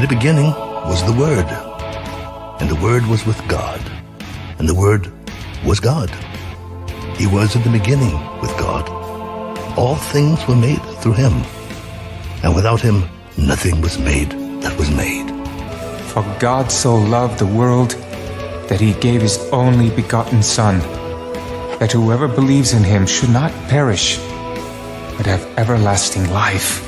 In the beginning was the Word, and the Word was with God, and the Word was God. He was in the beginning with God. All things were made through him, and without him nothing was made that was made. For God so loved the world that he gave his only begotten Son, that whoever believes in him should not perish, but have everlasting life.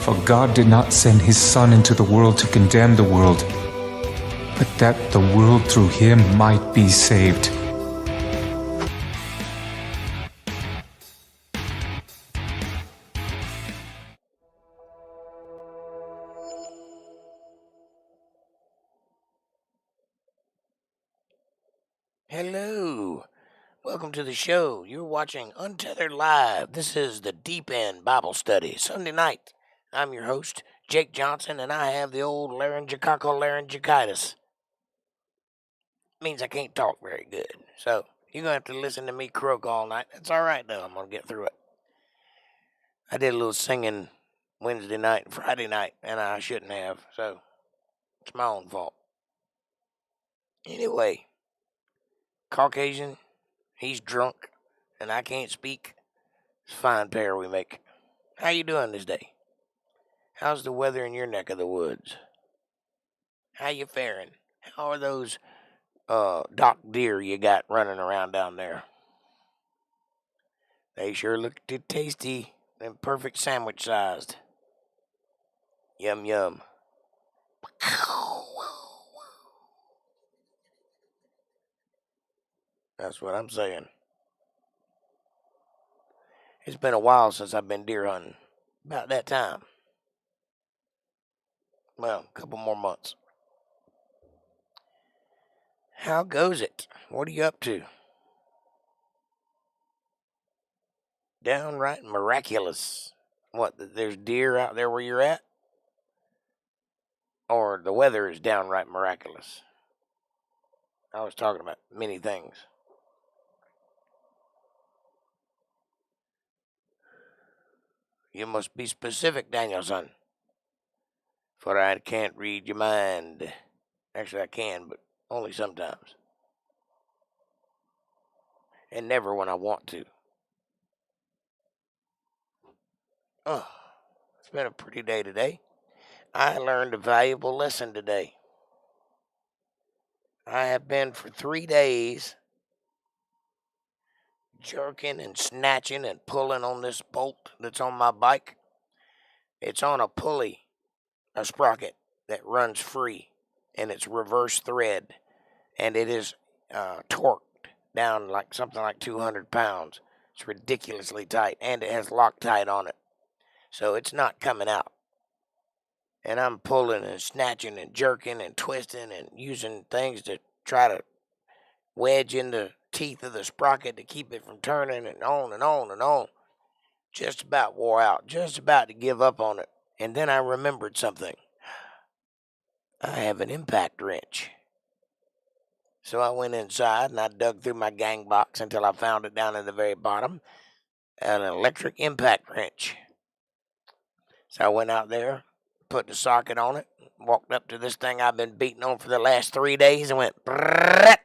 For God did not send his Son into the world to condemn the world, but that the world through him might be saved. Hello. Welcome to the show. You're watching Untethered Live. This is the Deep End Bible Study, Sunday night. I'm your host, Jake Johnson, and I have the old laryngitis. Means I can't talk very good. So you're going to have to listen to me croak all night. That's all right, though. I'm going to get through it. I did a little singing Wednesday night and Friday night, and I shouldn't have. So it's my own fault. Anyway, Caucasian, he's drunk, and I can't speak. It's a fine pair we make. How you doing this day? How's the weather in your neck of the woods? How you faring? How are those dock deer you got running around down there? They sure look tasty and perfect sandwich sized. Yum yum. That's what I'm saying. It's been a while since I've been deer hunting. About that time. Well, a couple more months. How goes it? What are you up to? Downright miraculous. What, there's deer out there where you're at? Or the weather is downright miraculous? I was talking about many things. You must be specific, Danielson, for I can't read your mind. Actually, I can, but only sometimes. And never when I want to. Oh, it's been a pretty day today. I learned a valuable lesson today. I have been for 3 days jerking and snatching and pulling on this bolt that's on my bike. It's on a pulley, a sprocket that runs free, and it's reverse thread, and it is torqued down like something like 200 pounds. It's ridiculously tight, and it has Loctite on it, so it's not coming out. And I'm pulling and snatching and jerking and twisting and using things to try to wedge in the teeth of the sprocket to keep it from turning, and on and on and on. Just about wore out, just about to give up on it. And then I remembered something. I have an impact wrench. So I went inside and I dug through my gang box until I found it down in the very bottom. An electric impact wrench. So I went out there, put the socket on it, walked up to this thing I've been beating on for the last 3 days and went, and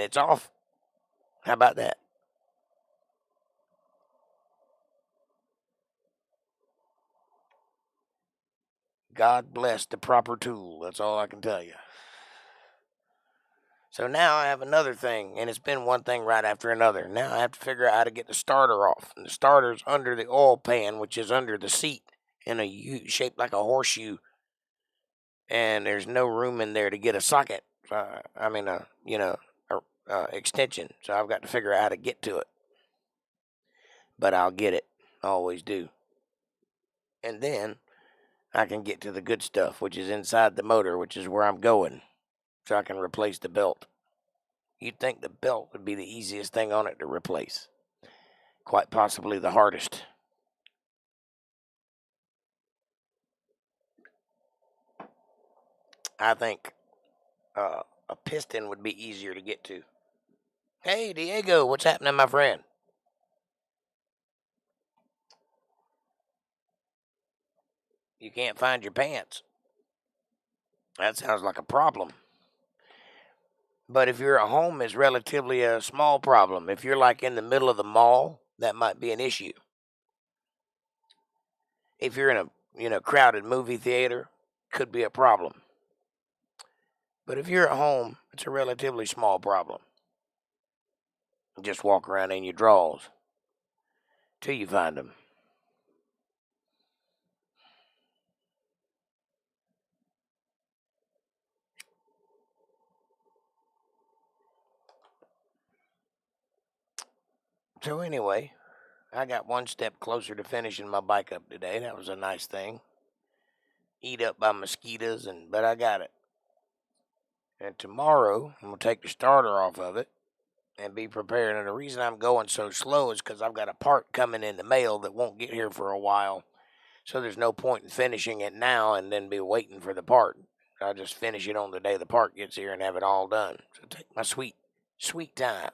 it's off. How about that? God bless the proper tool. That's all I can tell you. So now I have another thing, and it's been one thing right after another. Now I have to figure out how to get the starter off. And the starter's under the oil pan, which is under the seat in a U shaped like a horseshoe. And there's no room in there to get a socket. Extension. So I've got to figure out how to get to it. But I'll get it. I always do. And then I can get to the good stuff, which is inside the motor, which is where I'm going. So I can replace the belt. You'd think the belt would be the easiest thing on it to replace. Quite possibly the hardest. I think a piston would be easier to get to. Hey, Diego, what's happening, my friend? You can't find your pants. That sounds like a problem. But if you're at home, it's relatively a small problem. If you're like in the middle of the mall, that might be an issue. If you're in a crowded movie theater, could be a problem. But if you're at home, it's a relatively small problem. Just walk around in your drawers till you find them. So anyway, I got one step closer to finishing my bike up today. That was a nice thing. Eat up by mosquitoes, but I got it. And tomorrow, I'm going to take the starter off of it and be prepared. And the reason I'm going so slow is because I've got a part coming in the mail that won't get here for a while. So there's no point in finishing it now and then be waiting for the part. I'll just finish it on the day the part gets here and have it all done. So take my sweet, sweet time.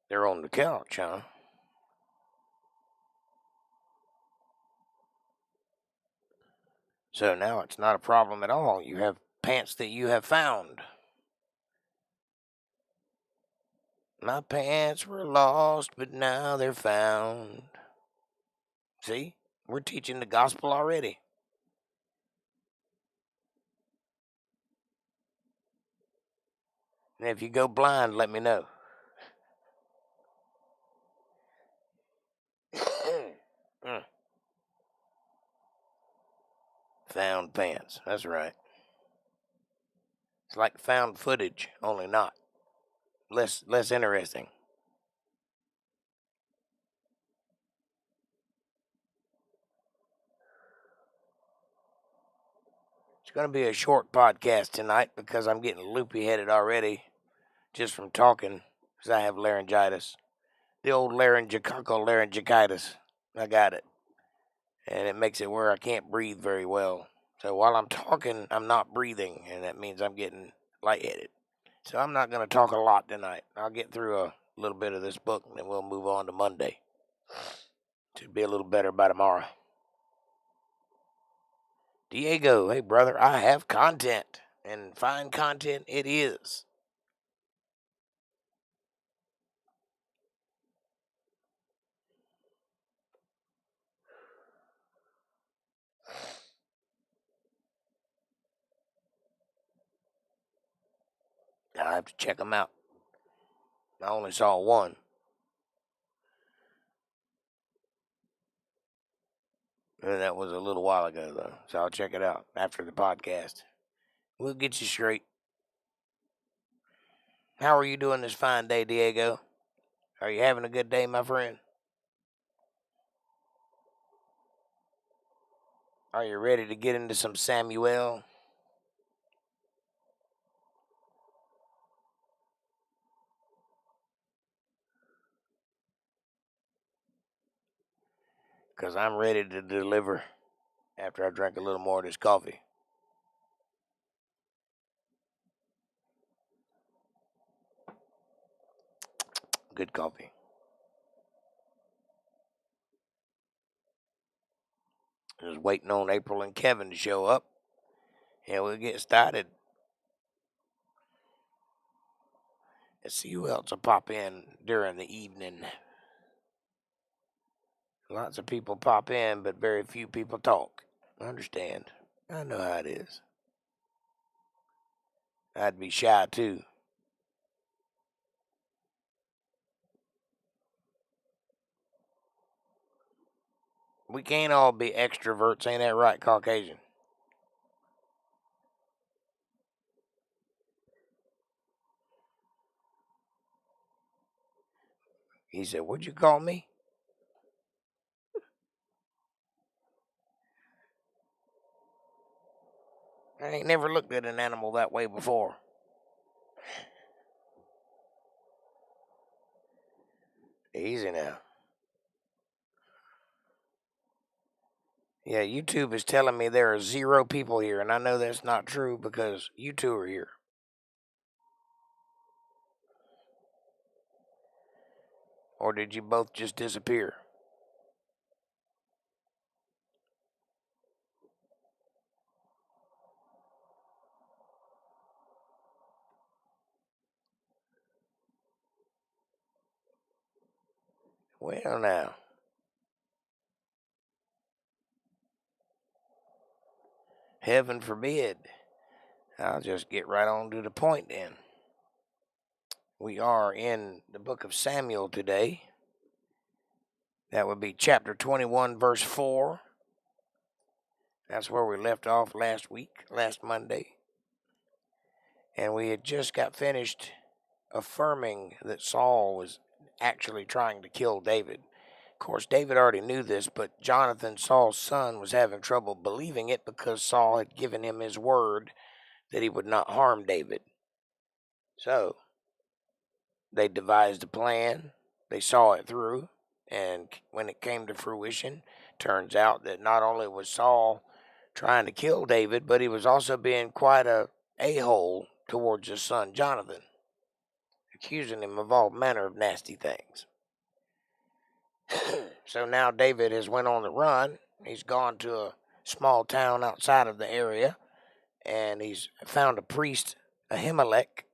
They're on the couch, huh? So now it's not a problem at all. You have pants that you have found. My pants were lost, but now they're found. See? We're teaching the gospel already. And if you go blind, let me know. Found pants. That's right. It's like found footage, only not. Less interesting. It's going to be a short podcast tonight because I'm getting loopy-headed already just from talking because I have laryngitis. The old laryngitis. I got it. And it makes it where I can't breathe very well. So while I'm talking, I'm not breathing, and that means I'm getting lightheaded. So I'm not going to talk a lot tonight. I'll get through a little bit of this book, and then we'll move on to Monday. Should be a little better by tomorrow. Diego, hey brother, I have content, and fine content it is. I have to check them out. I only saw one. And that was a little while ago, though. So I'll check it out after the podcast. We'll get you straight. How are you doing this fine day, Diego? Are you having a good day, my friend? Are you ready to get into some Samuel? Because I'm ready to deliver after I drink a little more of this coffee. Good coffee. Just waiting on April and Kevin to show up. And we'll get started. Let's see who else will pop in during the evening. Lots of people pop in, but very few people talk. I understand. I know how it is. I'd be shy, too. We can't all be extroverts, ain't that right, Caucasian? He said, what'd you call me? I ain't never looked at an animal that way before. Easy now. Yeah, YouTube is telling me there are 0 people here, and I know that's not true because you two are here. Or did you both just disappear? Well, now, heaven forbid. I'll just get right on to the point then. We are in the book of Samuel today. That would be chapter 21, verse 4. That's where we left off last Monday. And we had just got finished affirming that Saul was actually trying to kill David. Of course, David already knew this, but Jonathan, Saul's son, was having trouble believing it because Saul had given him his word that he would not harm David. So, they devised a plan. They saw it through. And when it came to fruition, turns out that not only was Saul trying to kill David, but he was also being quite a a-hole towards his son Jonathan, accusing him of all manner of nasty things. So now David has went on the run. He's gone to a small town outside of the area, and he's found a priest, Ahimelech,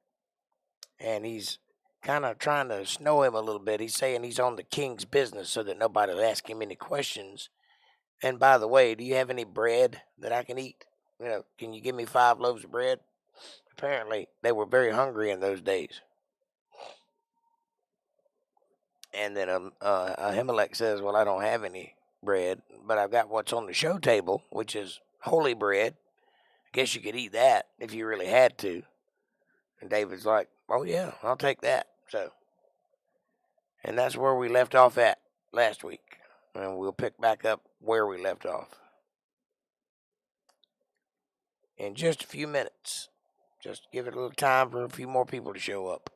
and he's kind of trying to snow him a little bit. He's saying he's on the king's business so that nobody will ask him any questions. And by the way, do you have any bread that I can eat? Can you give me 5 loaves of bread? Apparently, they were very hungry in those days. And then Ahimelech says, well, I don't have any bread, but I've got what's on the show table, which is holy bread. I guess you could eat that if you really had to. And David's like, oh, yeah, I'll take that. And that's where we left off at last week. And we'll pick back up where we left off in just a few minutes. Just give it a little time for a few more people to show up.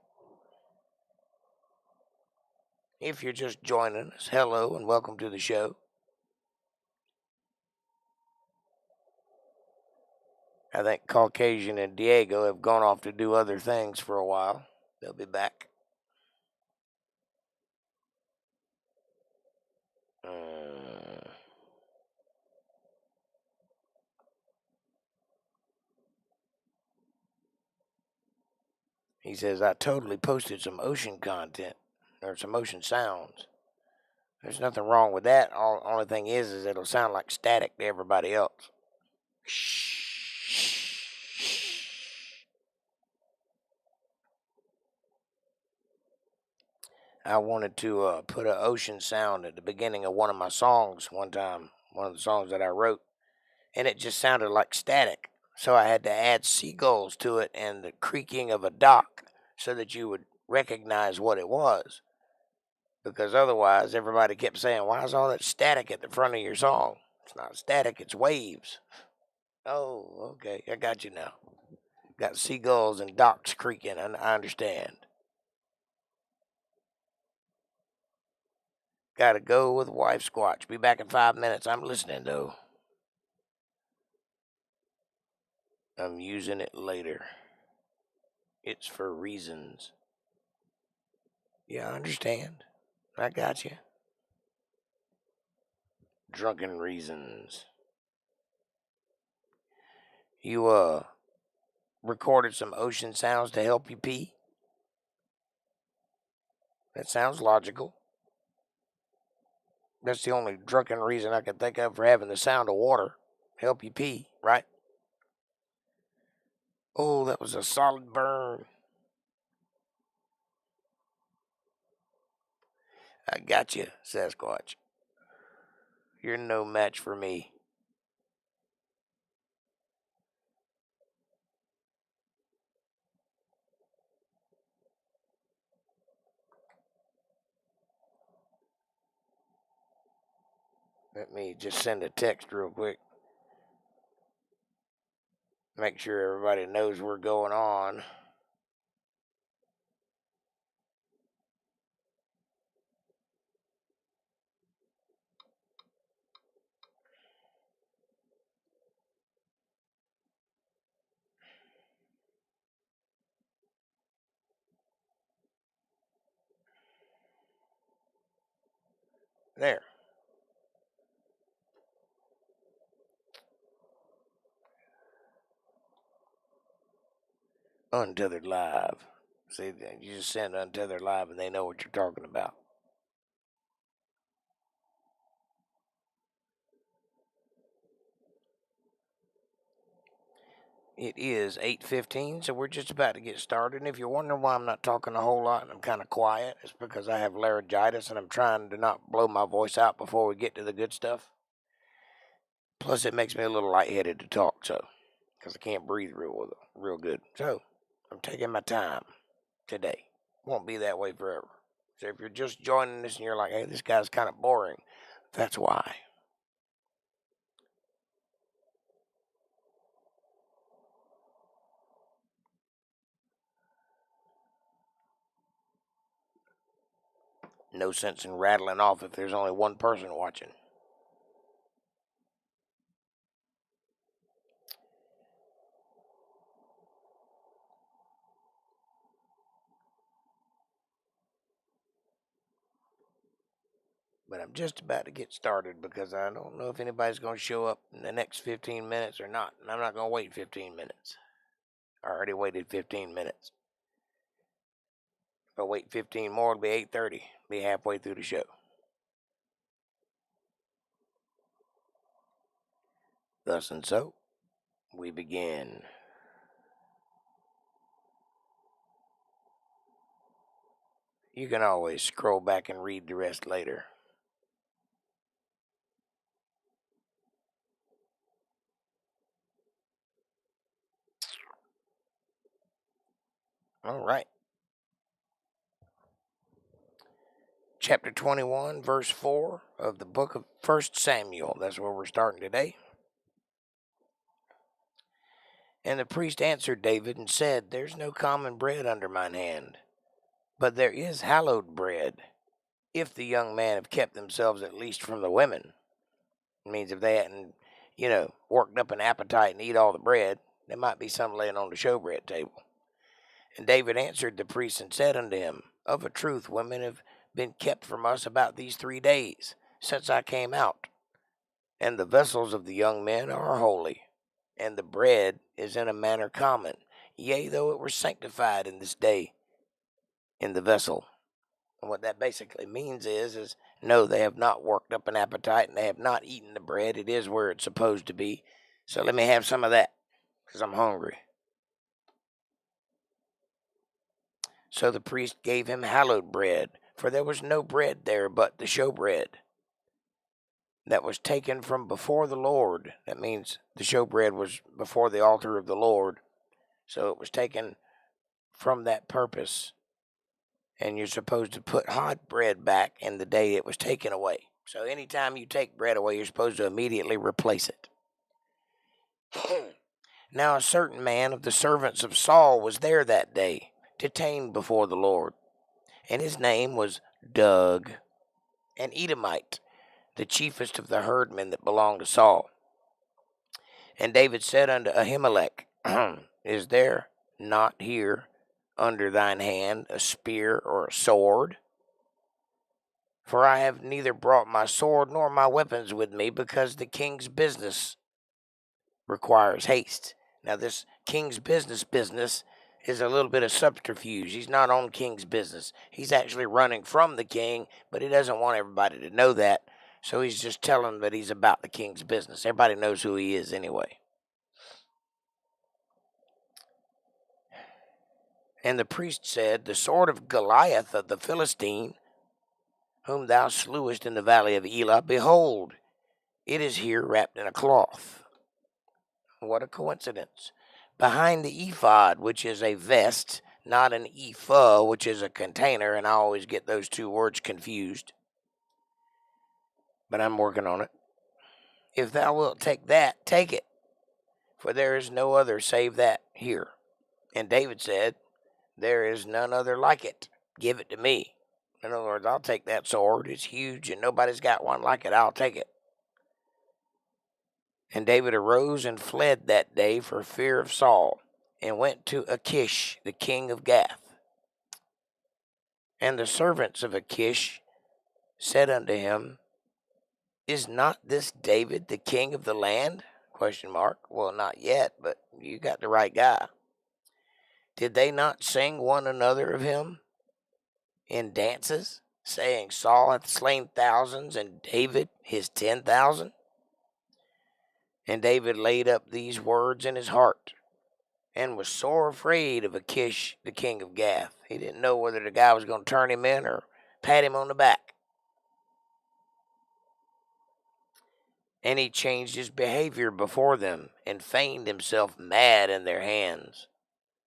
If you're just joining us, hello and welcome to the show. I think Caucasian and Diego have gone off to do other things for a while. They'll be back. He says, I totally posted some ocean content, or some ocean sounds. There's nothing wrong with that. Only thing is it'll sound like static to everybody else. I wanted to put an ocean sound at the beginning of one of my songs one time, one of the songs that I wrote, and it just sounded like static. So I had to add seagulls to it and the creaking of a dock so that you would recognize what it was. Because otherwise, everybody kept saying, why is all that static at the front of your song? It's not static, it's waves. Oh, okay, I got you now. Got seagulls and docks creaking, and I understand. Gotta go with wife squatch. Be back in 5 minutes. I'm listening, though. I'm using it later. It's for reasons. Yeah, I understand. I got you. Drunken reasons. You, recorded some ocean sounds to help you pee? That sounds logical. That's the only drunken reason I can think of for having the sound of water. Help you pee, right? Oh, that was a solid burn. I got you, Sasquatch. You're no match for me. Let me just send a text real quick. Make sure everybody knows we're going on. There. Untethered Live. See, you just send Untethered Live and they know what you're talking about. It is 8:15, so we're just about to get started. And if you're wondering why I'm not talking a whole lot and I'm kind of quiet, it's because I have laryngitis and I'm trying to not blow my voice out before we get to the good stuff. Plus, it makes me a little lightheaded to talk, so because I can't breathe real good. So I'm taking my time today. Won't be that way forever. So if you're just joining us and you're like, hey, this guy's kind of boring, that's why. No sense in rattling off if there's only one person watching. But I'm just about to get started because I don't know if anybody's going to show up in the next 15 minutes or not. And I'm not going to wait 15 minutes. I already waited 15 minutes. If I wait 15 more, it'll be 8:30. Be halfway through the show. Thus and so, we begin. You can always scroll back and read the rest later. All right. Chapter 21, verse 4 of the book of 1 Samuel. That's where we're starting today. And the priest answered David and said, there's no common bread under mine hand, but there is hallowed bread, if the young men have kept themselves at least from the women. It means if they hadn't, worked up an appetite and eat all the bread, there might be some laying on the showbread table. And David answered the priest and said unto him, of a truth, women have been kept from us about these 3 days, since I came out. And the vessels of the young men are holy, and the bread is in a manner common, yea, though it were sanctified in this day in the vessel. And what that basically means is no, they have not worked up an appetite and they have not eaten the bread. It is where it's supposed to be. So let me have some of that, because I'm hungry. So the priest gave him hallowed bread, for there was no bread there but the showbread that was taken from before the Lord. That means the showbread was before the altar of the Lord. So it was taken from that purpose. And you're supposed to put hot bread back in the day it was taken away. So anytime you take bread away, you're supposed to immediately replace it. Now a certain man of the servants of Saul was there that day, detained before the Lord. And his name was Doug, an Edomite, the chiefest of the herdmen that belonged to Saul. And David said unto Ahimelech, is there not here under thine hand a spear or a sword? For I have neither brought my sword nor my weapons with me, because the king's business requires haste. Now this king's business is a little bit of subterfuge. He's not on king's business. He's actually running from the king, but he doesn't want everybody to know that. So he's just telling that he's about the king's business. Everybody knows who he is anyway. And the priest said, the sword of Goliath of the Philistine, whom thou slewest in the valley of Elah, behold, it is here wrapped in a cloth. What a coincidence. Behind the ephod, which is a vest, not an ephah, which is a container, and I always get those two words confused. But I'm working on it. If thou wilt take that, take it, for there is no other save that here. And David said, there is none other like it. Give it to me. In other words, I'll take that sword. It's huge and nobody's got one like it. I'll take it. And David arose and fled that day for fear of Saul, and went to Achish, the king of Gath. And the servants of Achish said unto him, is not this David the king of the land? ? Well, not yet, but you got the right guy. Did they not sing one another of him in dances, saying, Saul hath slain thousands, and David his 10,000? And David laid up these words in his heart, and was sore afraid of Achish, the king of Gath. He didn't know whether the guy was going to turn him in or pat him on the back. And he changed his behavior before them and feigned himself mad in their hands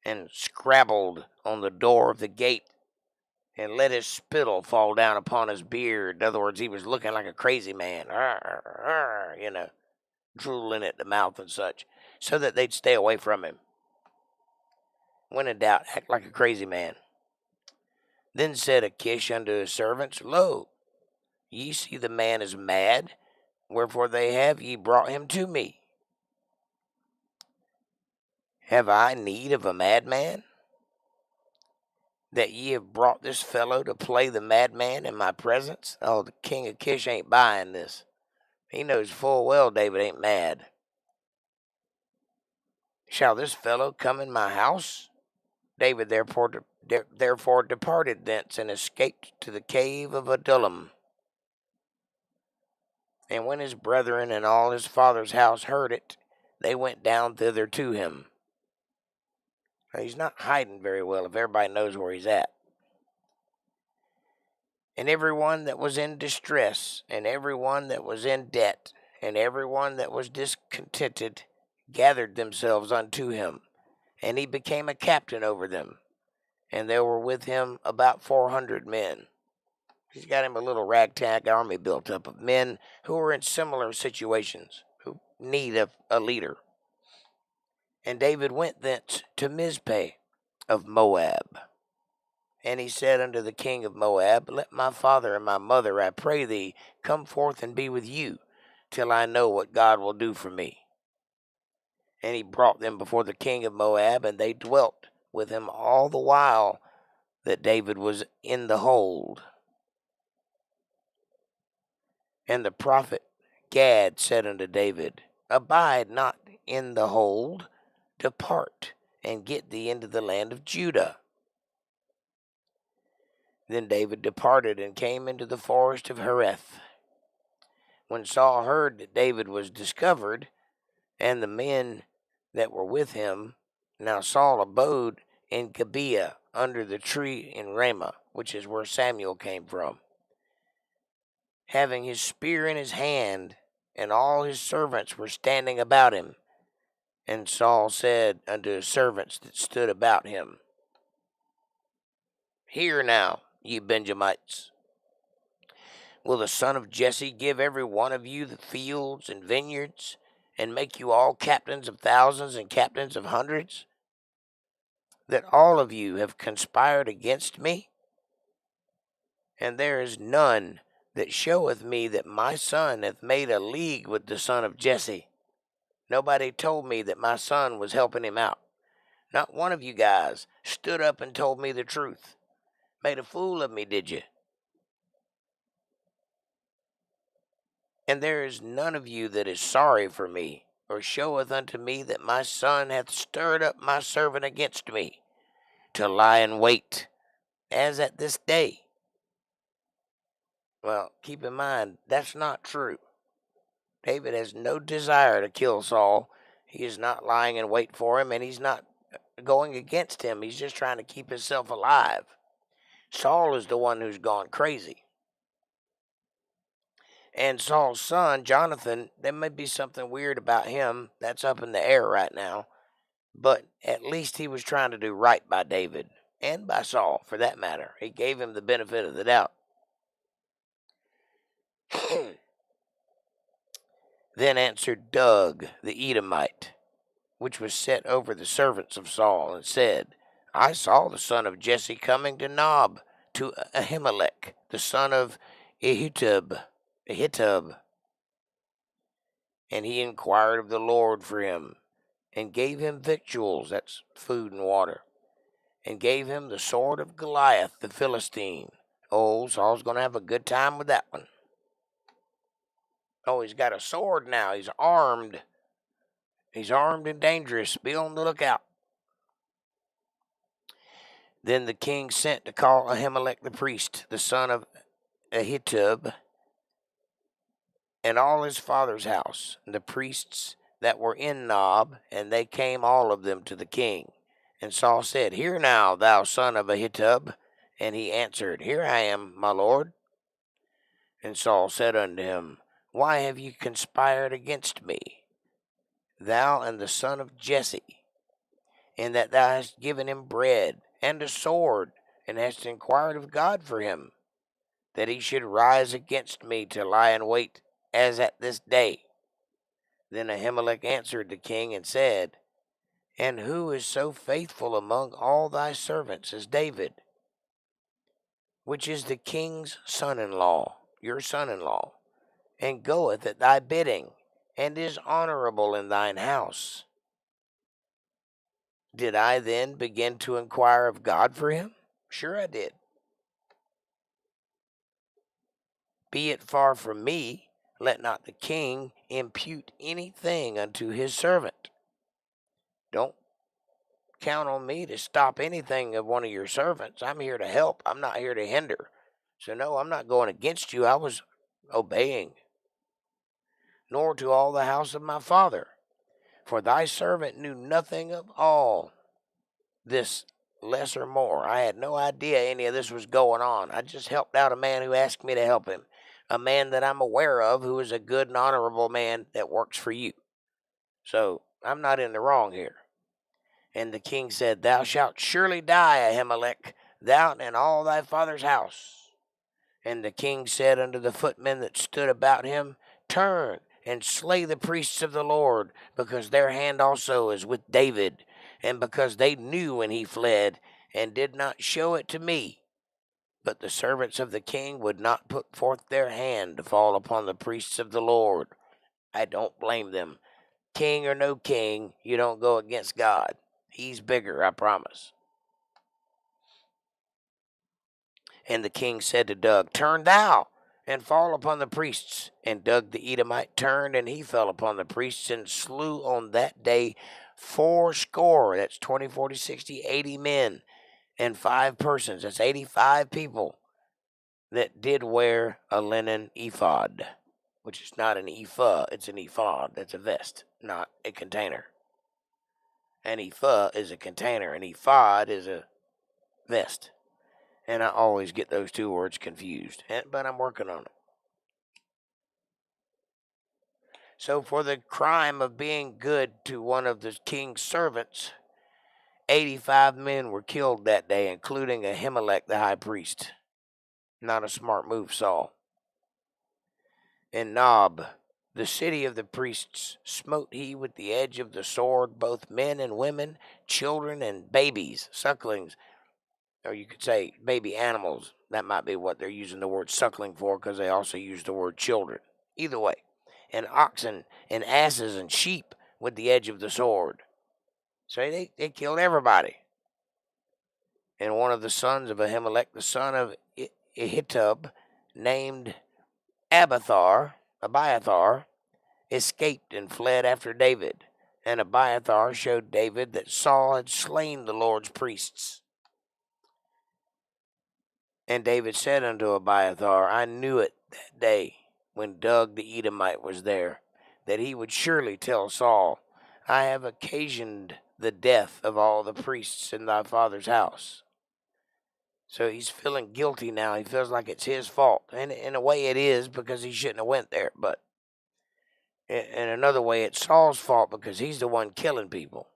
and scrabbled on the door of the gate and let his spittle fall down upon his beard. In other words, he was looking like a crazy man, drooling at the mouth and such, so that they'd stay away from him. When in doubt, act like a crazy man. Then said Achish unto his servants, Lo, ye see the man is mad, wherefore have ye brought him to me? Have I need of a madman, that ye have brought this fellow to play the madman in my presence? Oh, the king of Kish ain't buying this. He knows full well David ain't mad. Shall this fellow come in my house? David therefore departed thence and escaped to the cave of Adullam. And when his brethren and all his father's house heard it, they went down thither to him. Now, he's not hiding very well if everybody knows where he's at. And everyone that was in distress, and everyone that was in debt, and everyone that was discontented, gathered themselves unto him, and he became a captain over them. And there were with him about 400 men. He's got him a little ragtag army built up of men who were in similar situations, who need a leader. And David went thence to Mizpeh of Moab. And he said unto the king of Moab, Let my father and my mother, I pray thee, come forth and be with you, till I know what God will do for me. And he brought them before the king of Moab, and they dwelt with him all the while that David was in the hold. And the prophet Gad said unto David, Abide not in the hold, depart, and get thee into the land of Judah. Then David departed and came into the forest of Hereth. When Saul heard that David was discovered, and the men that were with him, now Saul abode in Gibeah under the tree in Ramah, which is where Samuel came from, having his spear in his hand, and all his servants were standing about him. And Saul said unto his servants that stood about him, Hear now, ye Benjamites, will the son of Jesse give every one of you the fields and vineyards, and make you all captains of thousands and captains of hundreds, that all of you have conspired against me? And there is none that showeth me that my son hath made a league with the son of Jesse. Nobody told me that my son was helping him out. Not one of you guys stood up and told me the truth. Made a fool of me, did you? And there is none of you that is sorry for me, or showeth unto me that my son hath stirred up my servant against me, to lie in wait, as at this day. Well, keep in mind, that's not true. David has no desire to kill Saul. He is not lying in wait for him, and he's not going against him. He's just trying to keep himself alive. Saul is the one who's gone crazy. And Saul's son, Jonathan, there may be something weird about him. That's up in the air right now. But at least he was trying to do right by David, and by Saul, for that matter. He gave him the benefit of the doubt. Then answered Doeg the Edomite, which was set over the servants of Saul, and said, I saw the son of Jesse coming to Nob, to Ahimelech, the son of Ahitub. And he inquired of the Lord for him, and gave him victuals, that's food and water, and gave him the sword of Goliath the Philistine. Oh, Saul's going to have a good time with that one. Oh, he's got a sword now. He's armed. He's armed and dangerous. Be on the lookout. Then the king sent to call Ahimelech the priest, the son of Ahitub, and all his father's house, and the priests that were in Nob, and they came all of them to the king. And Saul said, Hear now, thou son of Ahitub. And he answered, Here I am, my lord. And Saul said unto him, Why have ye conspired against me, thou and the son of Jesse, in that thou hast given him bread and a sword, and hast inquired of God for him, that he should rise against me to lie in wait, as at this day? Then Ahimelech answered the king and said, And who is so faithful among all thy servants as David, which is the king's son-in-law, your son-in-law, and goeth at thy bidding, and is honorable in thine house? Did I then begin to inquire of God for him? Sure I did. Be it far from me, let not the king impute anything unto his servant. Don't count on me to stop anything of one of your servants. I'm here to help. I'm not here to hinder. So no, I'm not going against you. I was obeying. Nor to all the house of my father. For thy servant knew nothing of all this, less or more. I had no idea any of this was going on. I just helped out a man who asked me to help him. A man that I'm aware of who is a good and honorable man that works for you. So I'm not in the wrong here. And the king said, Thou shalt surely die, Ahimelech, thou and all thy father's house. And the king said unto the footmen that stood about him, Turn and slay the priests of the Lord, because their hand also is with David, and because they knew when he fled, and did not show it to me. But the servants of the king would not put forth their hand to fall upon the priests of the Lord. I don't blame them. King or no king, you don't go against God. He's bigger, I promise. And the king said to Doeg, Turn thou, and fall upon the priests. And Doeg the Edomite turned, and he fell upon the priests, and slew on that day 80, that's 20, 40, 60, 80 men, and 5 persons, that's 85 people, that did wear a linen ephod, which is not an ephah, it's an ephod, that's a vest, not a container. An ephah is a container, an ephod is a vest. And I always get those two words confused, but I'm working on it. So for the crime of being good to one of the king's servants, 85 men were killed that day, including Ahimelech the high priest. Not a smart move, Saul. In Nob, the city of the priests, smote he with the edge of the sword both men and women, children and babies, sucklings, or you could say baby animals. That might be what they're using the word suckling for, because they also use the word children. Either way. And oxen and asses and sheep with the edge of the sword. So they killed everybody. And one of the sons of Ahimelech, the son of Ahitub, named Abiathar, escaped and fled after David. And Abiathar showed David that Saul had slain the Lord's priests. And David said unto Abiathar, I knew it that day when Doeg the Edomite was there, that he would surely tell Saul, I have occasioned the death of all the priests in thy father's house. So he's feeling guilty now. He feels like it's his fault. And in a way it is, because he shouldn't have went there. But in another way, it's Saul's fault, because he's the one killing people.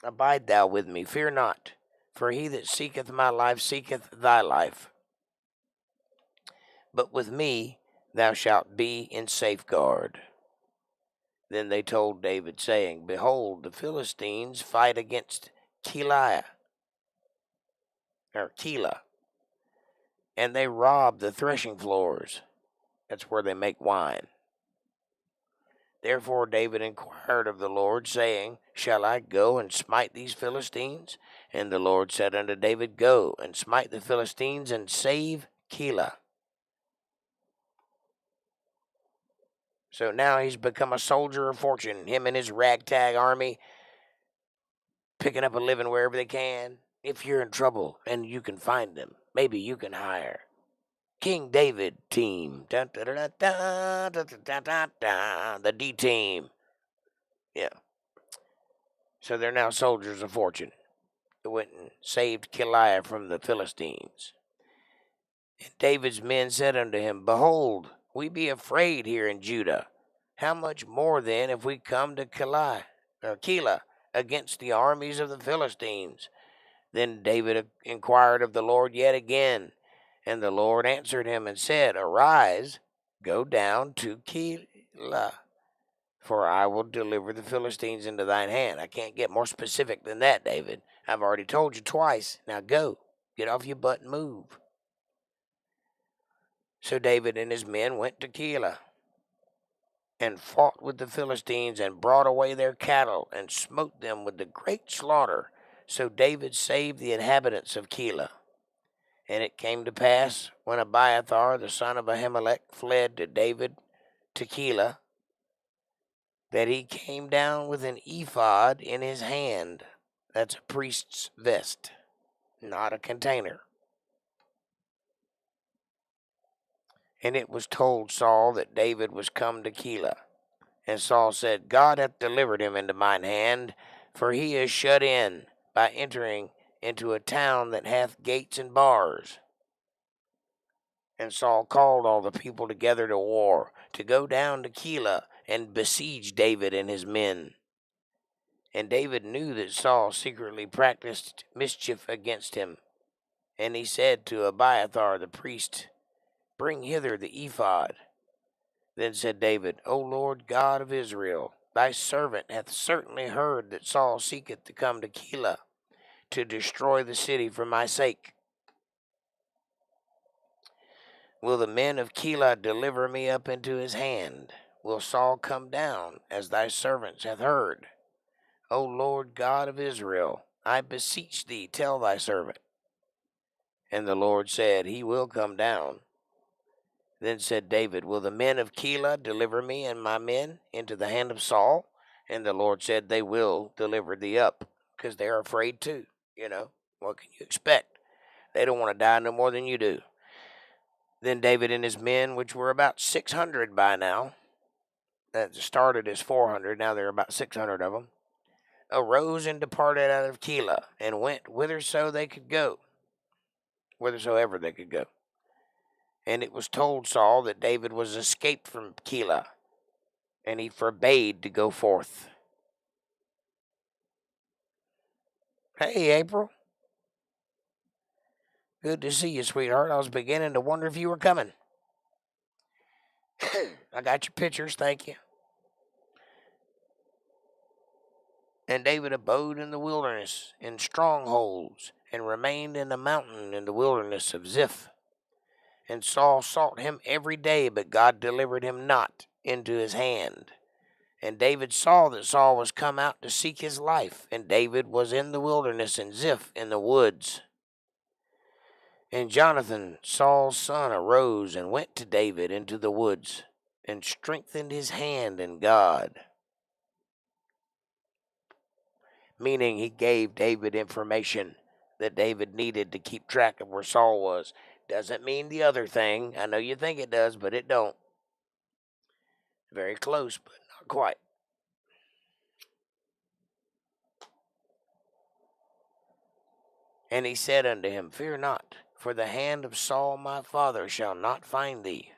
Abide thou with me, fear not, for he that seeketh my life seeketh thy life. But with me thou shalt be in safeguard. Then they told David, saying, Behold, the Philistines fight against Keilah, and they rob the threshing floors. That's where they make wine. Therefore David inquired of the Lord, saying, Shall I go and smite these Philistines? And the Lord said unto David, Go and smite the Philistines and save Keilah. So now he's become a soldier of fortune, him and his ragtag army, picking up a living wherever they can. If you're in trouble and you can find them, maybe you can hire King David team. Dun, dun, dun, dun, dun, dun, dun, dun, dun, the D team. Yeah. So they're now soldiers of fortune. They went and saved Keilah from the Philistines. And David's men said unto him, Behold, we be afraid here in Judah. How much more then if we come to Keilah against the armies of the Philistines? Then David inquired of the Lord yet again. And the Lord answered him and said, Arise, go down to Keilah, for I will deliver the Philistines into thine hand. I can't get more specific than that, David. I've already told you twice. Now go. Get off your butt and move. So David and his men went to Keilah and fought with the Philistines and brought away their cattle and smote them with the great slaughter. So David saved the inhabitants of Keilah. And it came to pass, when Abiathar the son of Ahimelech fled to David to Keilah, that he came down with an ephod in his hand. That's a priest's vest, not a container. And it was told Saul that David was come to Keilah. And Saul said, God hath delivered him into mine hand, for he is shut in by entering into a town that hath gates and bars. And Saul called all the people together to war, to go down to Keilah and besiege David and his men. And David knew that Saul secretly practiced mischief against him. And he said to Abiathar the priest, Bring hither the ephod. Then said David, O Lord God of Israel, thy servant hath certainly heard that Saul seeketh to come to Keilah, to destroy the city for my sake. Will the men of Keilah deliver me up into his hand? Will Saul come down, as thy servants hath heard? O Lord God of Israel, I beseech thee, tell thy servant. And the Lord said, He will come down. Then said David, Will the men of Keilah deliver me and my men into the hand of Saul? And the Lord said, They will deliver thee up, because they're afraid too. What can you expect? They don't want to die no more than you do. Then David and his men, which were about 600 by now, that started as 400, now there are about 600 of them, arose and departed out of Keilah, and went whithersoever they could go. And it was told Saul that David was escaped from Keilah, and he forbade to go forth. Hey, April. Good to see you, sweetheart. I was beginning to wonder if you were coming. I got your pictures, thank you. And David abode in the wilderness, in strongholds, and remained in the mountain in the wilderness of Ziph. And Saul sought him every day, but God delivered him not into his hand. And David saw that Saul was come out to seek his life, and David was in the wilderness in Ziph in the woods. And Jonathan, Saul's son, arose and went to David into the woods, and strengthened his hand in God. Meaning he gave David information that David needed to keep track of where Saul was. Doesn't mean the other thing. I know you think it does, but it don't. Very close, but not quite. And he said unto him, Fear not, for the hand of Saul my father shall not find thee.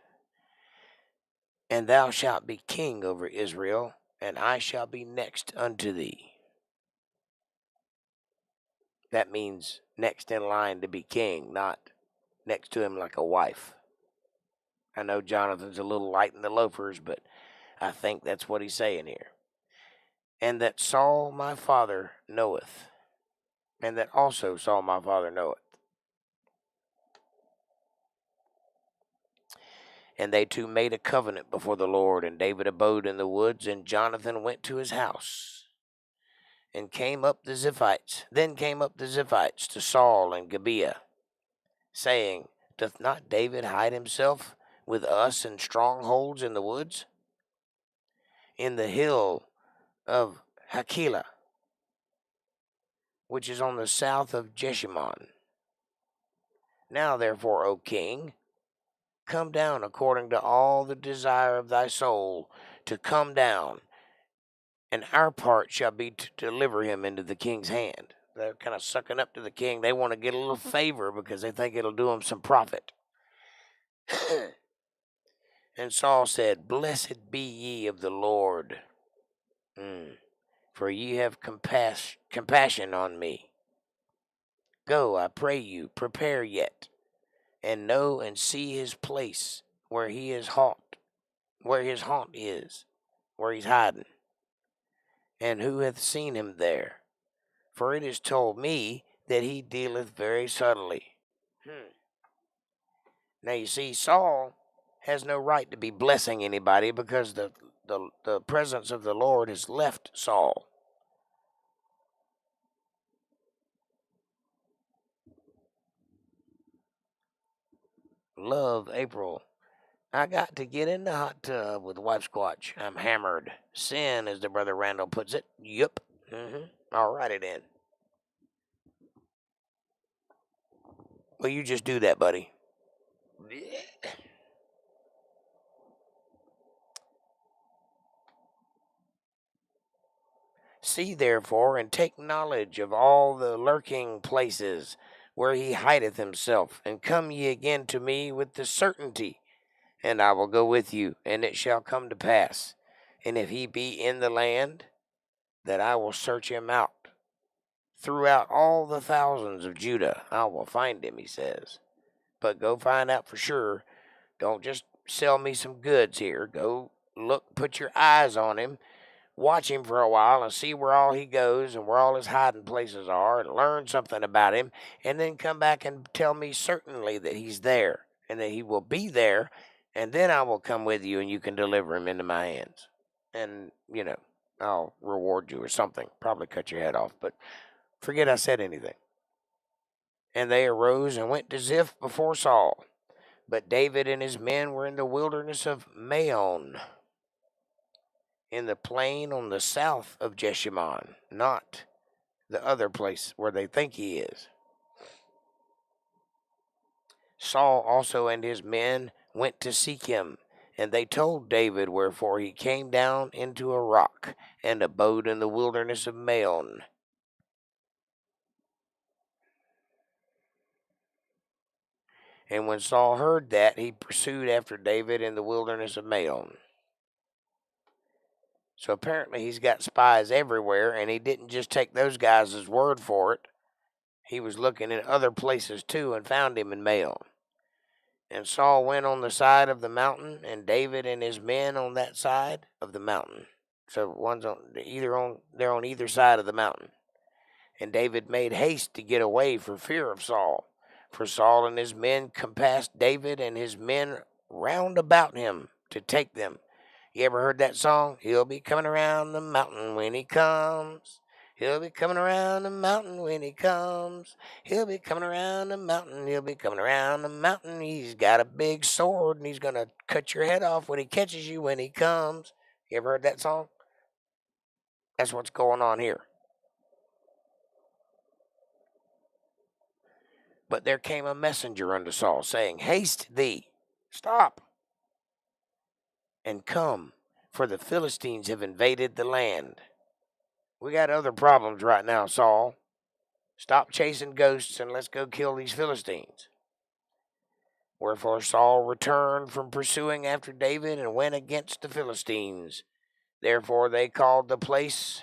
And thou shalt be king over Israel, and I shall be next unto thee. That means next in line to be king, not next to him like a wife. I know Jonathan's a little light in the loafers, but I think that's what he's saying here. And that Saul my father knoweth, and that also Saul my father knoweth. And they two made a covenant before the Lord, and David abode in the woods, and Jonathan went to his house. And came up the Ziphites. Then came up the Ziphites to Saul and Gibeah, saying, Doth not David hide himself with us in strongholds in the woods? In the hill of Hakilah, which is on the south of Jeshimon. Now therefore, O king, come down according to all the desire of thy soul, to come down, and our part shall be to deliver him into the king's hand. They're kind of sucking up to the king. They want to get a little favor because they think it'll do them some profit. And Saul said, Blessed be ye of the Lord, for ye have compassion on me. Go, I pray you, prepare yet, and know and see his place where his haunt is, where he's hiding. And who hath seen him there? For it is told me that he dealeth very subtly. Now you see, Saul has no right to be blessing anybody because the presence of the Lord has left Saul. Love, April. I got to get in the hot tub with Wife Squatch. I'm hammered. Sin, as the brother Randall puts it. Yup. All righty then. Well, you just do that, buddy. See therefore, and take knowledge of all the lurking places where he hideth himself, and come ye again to me with the certainty, and I will go with you, and it shall come to pass. And if he be in the land, that I will search him out. Throughout all the thousands of Judah, I will find him, he says. But go find out for sure. Don't just sell me some goods here. Go look, put your eyes on him. Watch him for a while and see where all he goes and where all his hiding places are, and learn something about him, and then come back and tell me certainly that he's there and that he will be there, and then I will come with you and you can deliver him into my hands. And, I'll reward you or something. Probably cut your head off, but forget I said anything. And they arose and went to Ziph before Saul. But David and his men were in the wilderness of Maon, in the plain on the south of Jeshimon, not the other place where they think he is. Saul also and his men went to seek him, and they told David, wherefore he came down into a rock and abode in the wilderness of Maon. And when Saul heard that, he pursued after David in the wilderness of Maon. So apparently he's got spies everywhere, and he didn't just take those guys' word for it. He was looking in other places too and found him in Maon. And Saul went on the side of the mountain, and David and his men on that side of the mountain. So they're on either side of the mountain. And David made haste to get away for fear of Saul. For Saul and his men compassed David and his men round about him to take them. You ever heard that song? He'll be coming around the mountain when he comes. He'll be coming around the mountain when he comes. He'll be coming around the mountain. He'll be coming around the mountain. He's got a big sword, and he's going to cut your head off when he catches you when he comes. You ever heard that song? That's what's going on here. But there came a messenger unto Saul, saying, Haste thee, stop, and come, for the Philistines have invaded the land. We got other problems right now, Saul. Stop chasing ghosts and let's go kill these Philistines. Wherefore Saul returned from pursuing after David and went against the Philistines. Therefore they called the place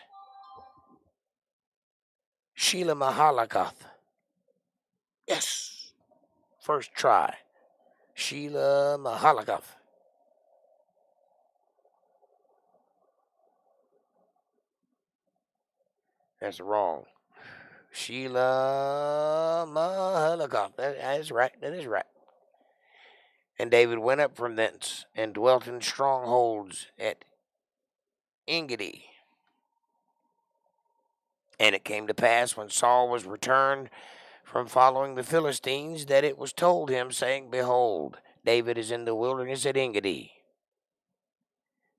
Shelah Mahalakath. Yes. First try. Shelah Mahalakath. That's wrong. Shelah Mahalakath. That is right. That is right. And David went up from thence and dwelt in strongholds at Engedi. And it came to pass when Saul was returned from following the Philistines that it was told him, saying, Behold, David is in the wilderness at Engedi.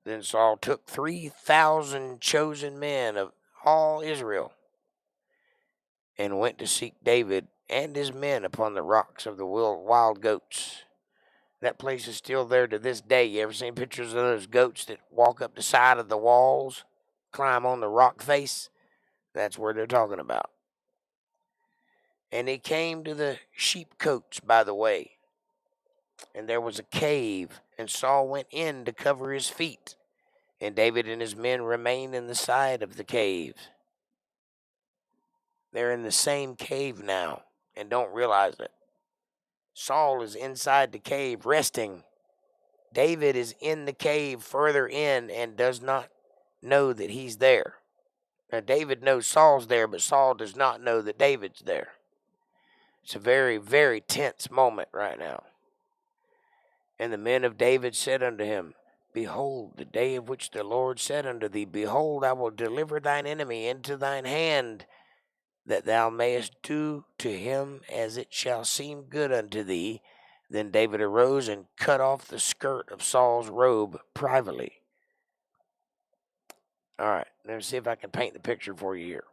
Then Saul took 3,000 chosen men of all Israel and went to seek David and his men upon the rocks of the wild goats. That place is still there to this day. You ever seen pictures of those goats that walk up the side of the walls, climb on the rock face? That's where they're talking about. And he came to the sheepcotes by the way, and there was a cave, and Saul went in to cover his feet, and David and his men remained in the side of the cave. They're in the same cave now and don't realize it. Saul is inside the cave resting. David is in the cave further in and does not know that he's there. Now, David knows Saul's there, but Saul does not know that David's there. It's a very, very tense moment right now. And the men of David said unto him, Behold, the day of which the Lord said unto thee, Behold, I will deliver thine enemy into thine hand, that thou mayest do to him as it shall seem good unto thee. Then David arose and cut off the skirt of Saul's robe privately. All right, let me see if I can paint the picture for you here.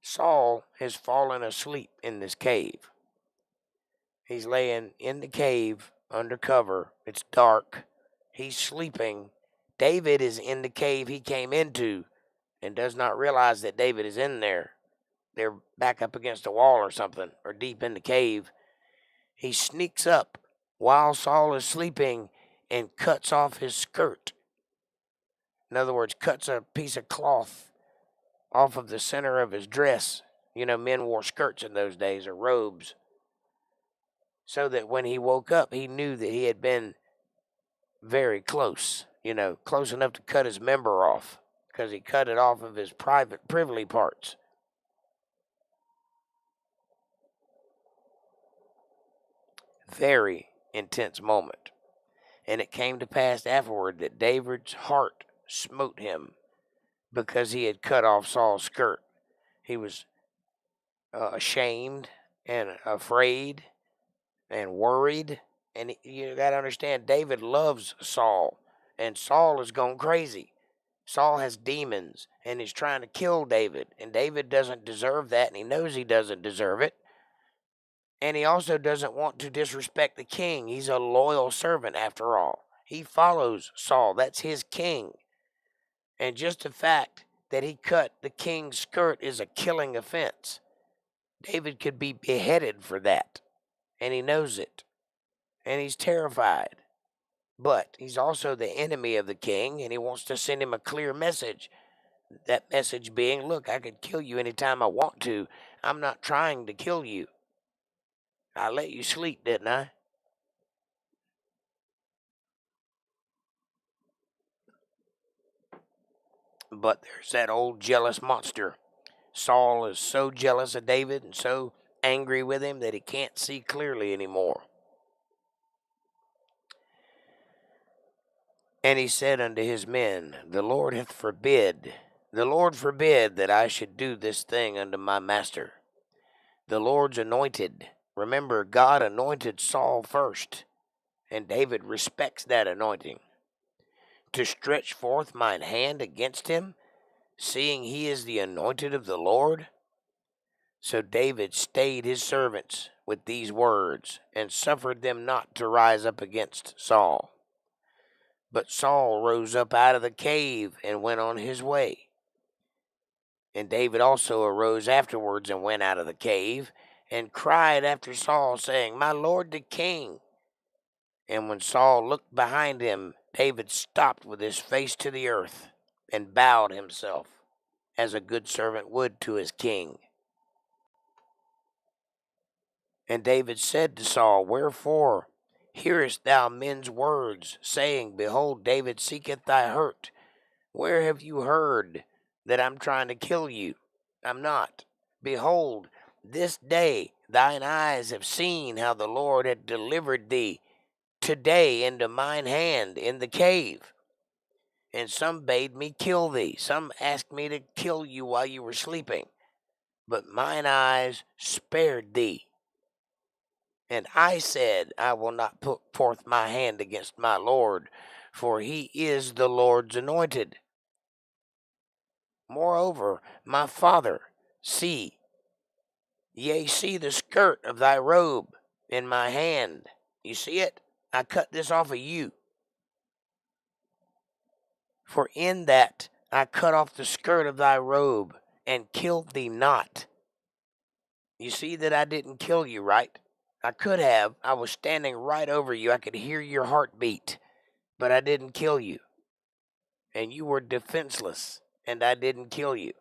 Saul has fallen asleep in this cave. He's laying in the cave under cover. It's dark. He's sleeping. David is in the cave he came into and does not realize that David is in there. They're back up against a wall or something, or deep in the cave. He sneaks up while Saul is sleeping and cuts off his skirt. In other words, cuts a piece of cloth off of the center of his dress. You know, men wore skirts in those days, or robes. So that when he woke up, he knew that he had been very close. You know, close enough to cut his member off, because he cut it off of his privy parts. Very intense moment. And it came to pass afterward that David's heart smote him, because he had cut off Saul's skirt. He was ashamed and afraid and worried. And you got to understand, David loves Saul, and Saul is going crazy. Saul has demons, and he's trying to kill David, and David doesn't deserve that, and he knows he doesn't deserve it. And he also doesn't want to disrespect the king. He's a loyal servant after all. He follows Saul. That's his king. And just the fact that he cut the king's skirt is a killing offense. David could be beheaded for that. And he knows it. And he's terrified. But he's also the enemy of the king, and he wants to send him a clear message. That message being, look, I could kill you anytime I want to. I'm not trying to kill you. I let you sleep, didn't I? But there's that old jealous monster. Saul is so jealous of David and so angry with him that he can't see clearly anymore. And he said unto his men, the Lord forbid that I should do this thing unto my master. The Lord's anointed. Remember, God anointed Saul first, and David respects that anointing. To stretch forth mine hand against him, seeing he is the anointed of the Lord? So David stayed his servants with these words, and suffered them not to rise up against Saul. But Saul rose up out of the cave and went on his way. And David also arose afterwards and went out of the cave, and cried after Saul, saying, My lord the king. And when Saul looked behind him, David stopped with his face to the earth, and bowed himself, as a good servant would to his king. And David said to Saul, Wherefore hearest thou men's words, saying, Behold, David seeketh thy hurt? Where have you heard that I'm trying to kill you? I'm not. Behold, this day thine eyes have seen how the Lord had delivered thee today into mine hand in the cave. And some bade me kill thee. Some asked me to kill you while you were sleeping. But mine eyes spared thee. And I said, I will not put forth my hand against my Lord, for he is the Lord's anointed. Moreover, my father, see the skirt of thy robe in my hand. You see it? I cut this off of you. For in that I cut off the skirt of thy robe and killed thee not. You see that I didn't kill you, right? I could have. I was standing right over you. I could hear your heartbeat, but I didn't kill you. And you were defenseless, and I didn't kill you.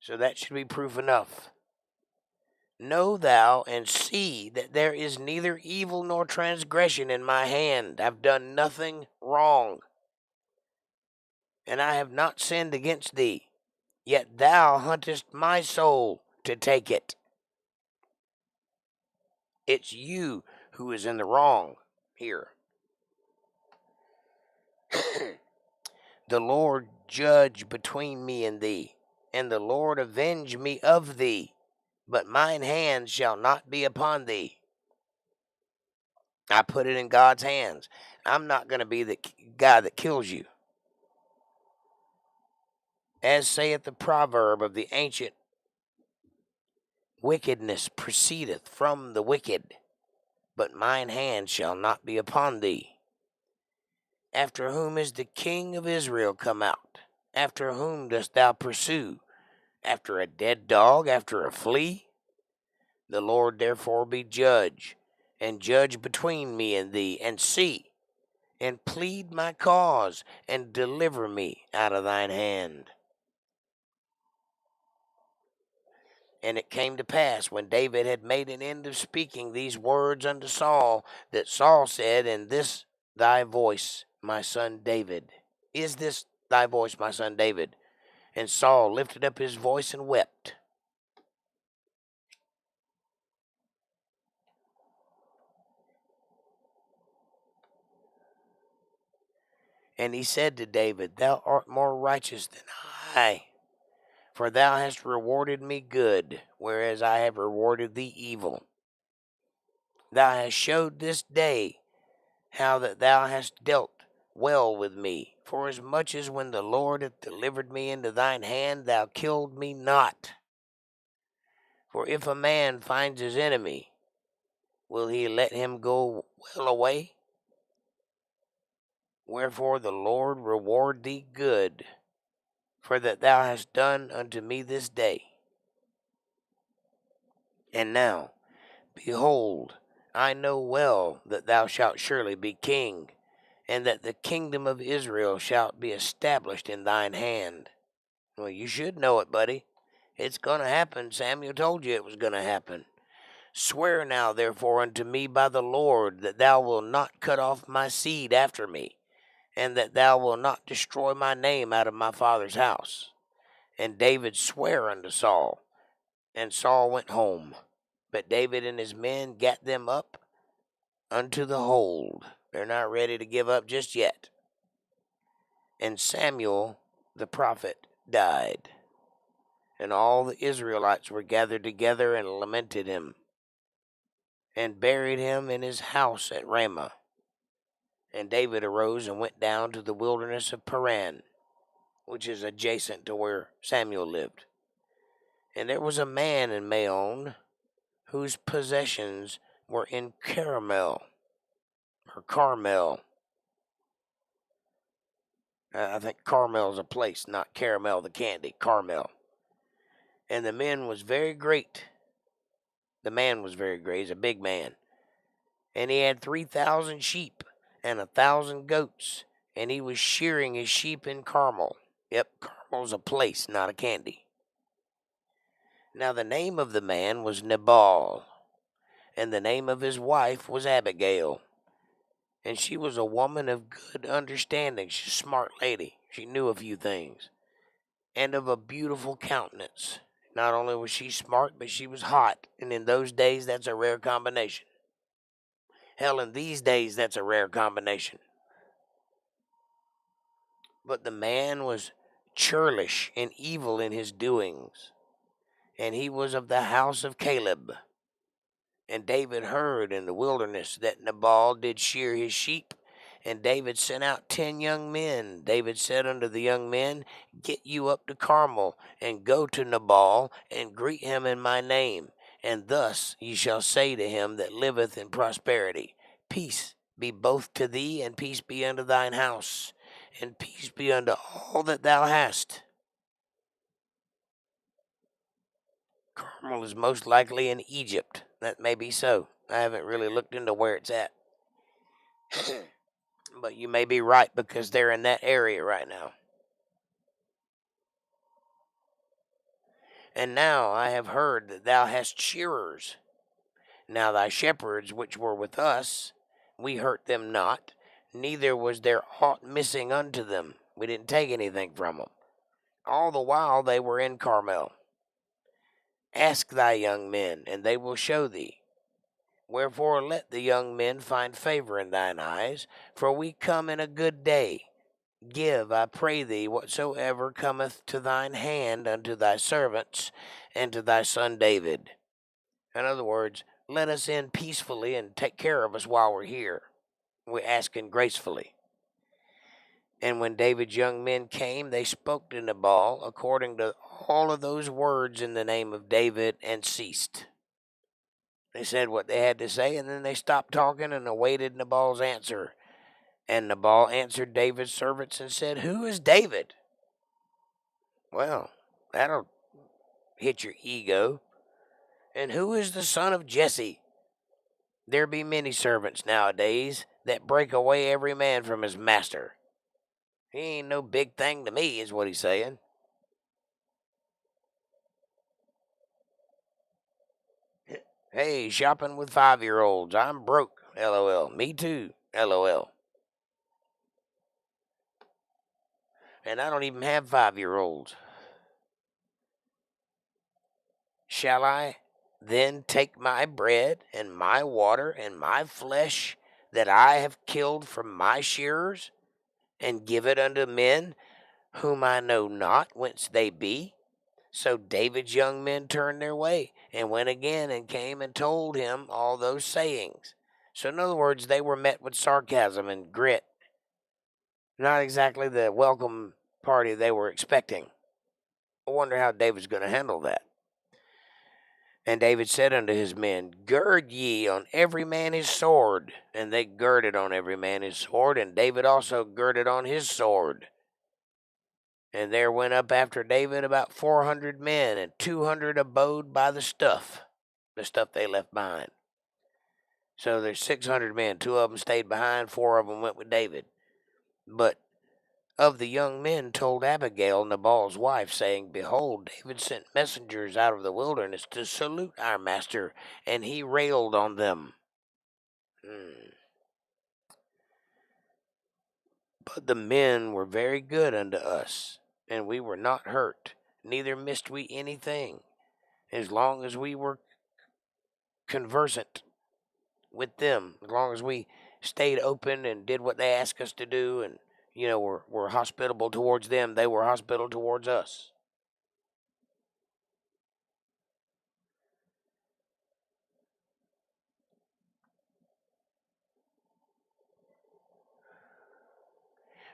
So that should be proof enough. Know thou and see that there is neither evil nor transgression in my hand. I've done nothing wrong, and I have not sinned against thee. Yet thou huntest my soul to take it. It's you who is in the wrong here. The Lord judge between me and thee, and the Lord avenge me of thee, but mine hand shall not be upon thee. I put it in God's hands. I'm not going to be the guy that kills you. As saith the proverb of the ancient, wickedness proceedeth from the wicked, but mine hand shall not be upon thee. After whom is the king of Israel come out? After whom dost thou pursue? After a dead dog, after a flea? The Lord therefore be judge, and judge between me and thee, and see, and plead my cause, and deliver me out of thine hand. And it came to pass, when David had made an end of speaking these words unto Saul, that Saul said, "And this thy voice, my son David? Is this thy voice, my son David?" And Saul lifted up his voice and wept. And he said to David, "Thou art more righteous than I, for thou hast rewarded me good, whereas I have rewarded thee evil. Thou hast showed this day how that thou hast dealt well with me, for as much as when the Lord hath delivered me into thine hand, thou killed me not. For if a man finds his enemy, will he let him go well away? Wherefore the Lord reward thee good, for that thou hast done unto me this day. And now, behold, I know well that thou shalt surely be king, and that the kingdom of Israel shall be established in thine hand." Well, you should know it, buddy. It's going to happen. Samuel told you it was going to happen. "Swear now, therefore, unto me by the Lord, that thou wilt not cut off my seed after me, and that thou wilt not destroy my name out of my father's house." And David sware unto Saul, and Saul went home. But David and his men gat them up unto the hold. They're not ready to give up just yet. And Samuel the prophet died, and all the Israelites were gathered together and lamented him, and buried him in his house at Ramah. And David arose and went down to the wilderness of Paran, which is adjacent to where Samuel lived. And there was a man in Maon whose possessions were in Carmel. I think Carmel is a place, not caramel the candy, Carmel. And the man was very great. He's a big man. And he had 3,000 sheep and 1,000 goats, and he was shearing his sheep in Carmel. Yep, Carmel's a place, not a candy. Now the name of the man was Nabal, and the name of his wife was Abigail. And she was a woman of good understanding. She's a smart lady. She knew a few things. And of a beautiful countenance. Not only was she smart, but she was hot. And in those days, that's a rare combination. Hell, in these days, that's a rare combination. But the man was churlish and evil in his doings. And he was of the house of Caleb. And David heard in the wilderness that Nabal did shear his sheep. And David sent out 10 young men. David said unto the young men, "Get you up to Carmel, and go to Nabal, and greet him in my name. And thus ye shall say to him that liveth in prosperity, Peace be both to thee, and peace be unto thine house, and peace be unto all that thou hast. Carmel is most likely in Egypt. That may be so. I haven't really looked into where it's at. But you may be right, because they're in that area right now. And now I have heard that thou hast shearers. Now thy shepherds which were with us, we hurt them not, neither was there aught missing unto them. We didn't take anything from them. All the while they were in Carmel. Ask thy young men, and they will show thee. Wherefore let the young men find favor in thine eyes, for we come in a good day. Give, I pray thee, whatsoever cometh to thine hand unto thy servants and to thy son David. In other words, let us in peacefully and take care of us while we're here. We're asking gracefully. And when David's young men came, they spoke to Nabal according to all of those words in the name of David, and ceased. They said what they had to say, and then they stopped talking and awaited Nabal's answer. And Nabal answered David's servants and said, Who is David? Well, that'll hit your ego. And who is the son of Jesse? There be many servants nowadays that break away every man from his master. He ain't no big thing to me, is what he's saying. Hey, shopping with 5-year-olds. I'm broke, LOL. Me too, LOL. And I don't even have 5-year-olds. Shall I then take my bread and my water and my flesh that I have killed from my shearers, and give it unto men whom I know not whence they be? So David's young men turned their way, and went again, and came and told him all those sayings. So in other words, they were met with sarcasm and grit. Not exactly the welcome party they were expecting. I wonder how David's going to handle that. And David said unto his men, Gird ye on every man his sword. And they girded on every man his sword, and David also girded on his sword. And there went up after David about 400 men, and 200 abode by the stuff they left behind. So there's 600 men. 2 of them stayed behind, 4 of them went with David. But of the young men told Abigail, Nabal's wife, saying, Behold, David sent messengers out of the wilderness to salute our master, and he railed on them. But the men were very good unto us, and we were not hurt, neither missed we anything, as long as we were conversant with them, as long as we stayed open and did what they asked us to do, and we're hospitable towards them. They were hospitable towards us.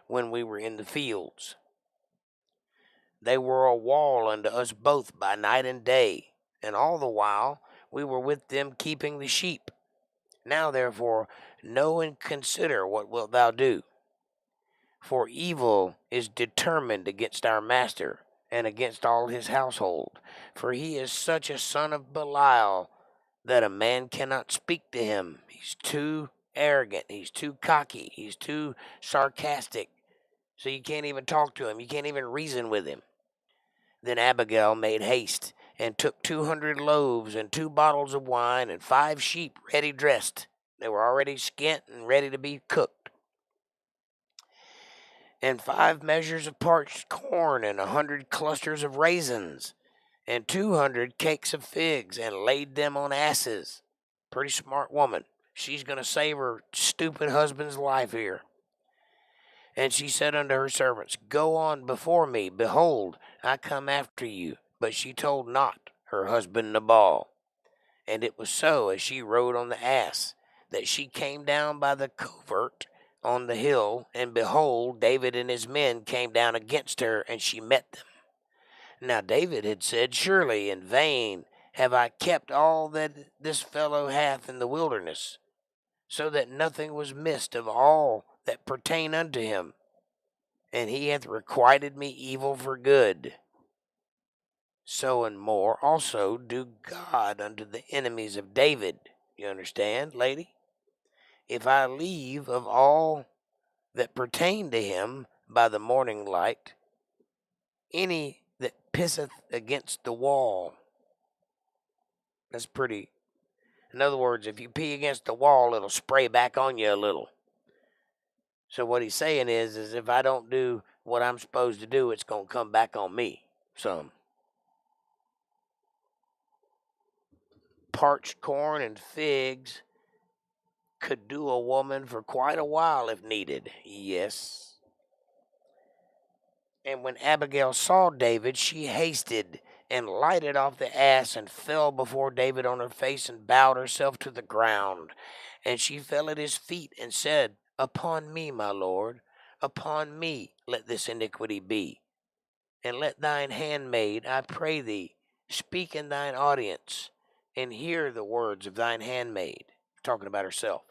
When we were in the fields, they were a wall unto us both by night and day, and all the while we were with them keeping the sheep. Now therefore know and consider what wilt thou do. For evil is determined against our master, and against all his household. For he is such a son of Belial, that a man cannot speak to him. He's too arrogant, he's too cocky, he's too sarcastic. So you can't even talk to him, you can't even reason with him. Then Abigail made haste, and took 200 loaves, and 2 bottles of wine, and 5 sheep ready dressed. They were already skint and ready to be cooked. And 5 measures of parched corn, and 100 clusters of raisins, and 200 cakes of figs, and laid them on asses. Pretty smart woman. She's going to save her stupid husband's life here. And she said unto her servants, Go on before me, behold, I come after you. But she told not her husband Nabal. And it was so, as she rode on the ass, that she came down by the covert on the hill, and behold, David and his men came down against her, and she met them. Now David had said, Surely in vain have I kept all that this fellow hath in the wilderness. so that nothing was missed of all that pertain unto him. And he hath requited me evil for good. So and more also do God unto the enemies of David. You understand, lady? If I leave of all that pertain to him by the morning light, any that pisseth against the wall. That's pretty. In other words, if you pee against the wall, it'll spray back on you a little. So what he's saying is if I don't do what I'm supposed to do, it's going to come back on me some. Parched corn and figs could do a woman for quite a while if needed. Yes. And when Abigail saw David, she hasted and lighted off the ass and fell before David on her face and bowed herself to the ground. And she fell at his feet and said, Upon me, my Lord, upon me let this iniquity be. And let thine handmaid, I pray thee, speak in thine audience and hear the words of thine handmaid. Talking about herself.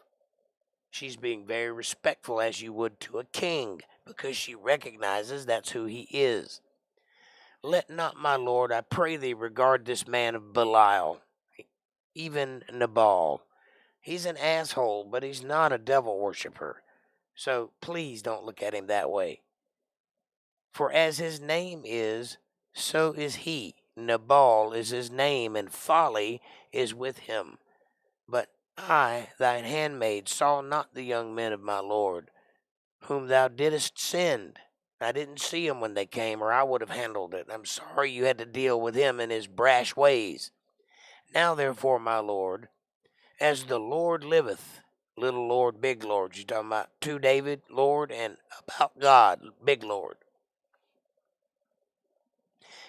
She's being very respectful as you would to a king because she recognizes that's who he is. Let not my Lord, I pray thee, regard this man of Belial, even Nabal. He's an asshole, but he's not a devil worshiper. So please don't look at him that way. For as his name is, so is he. Nabal is his name, and folly is with him. But I, thine handmaid, saw not the young men of my Lord, whom thou didst send. I didn't see them when they came, or I would have handled it. I'm sorry you had to deal with him and his brash ways. Now, therefore, my Lord, as the Lord liveth, little Lord, big Lord, you're talking about to David, Lord, and about God, big Lord.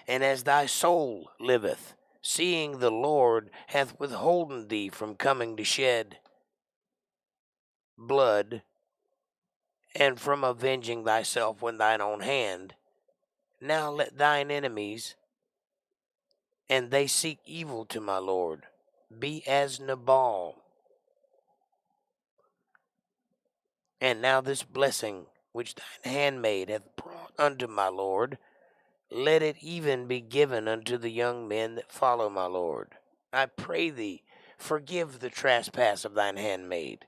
And as thy soul liveth, seeing the Lord hath withholden thee from coming to shed blood, and from avenging thyself with thine own hand, now let thine enemies, and they seek evil to my Lord, be as Nabal. And now this blessing which thine handmaid hath brought unto my Lord, let it even be given unto the young men that follow my Lord. I pray thee, forgive the trespass of thine handmaid,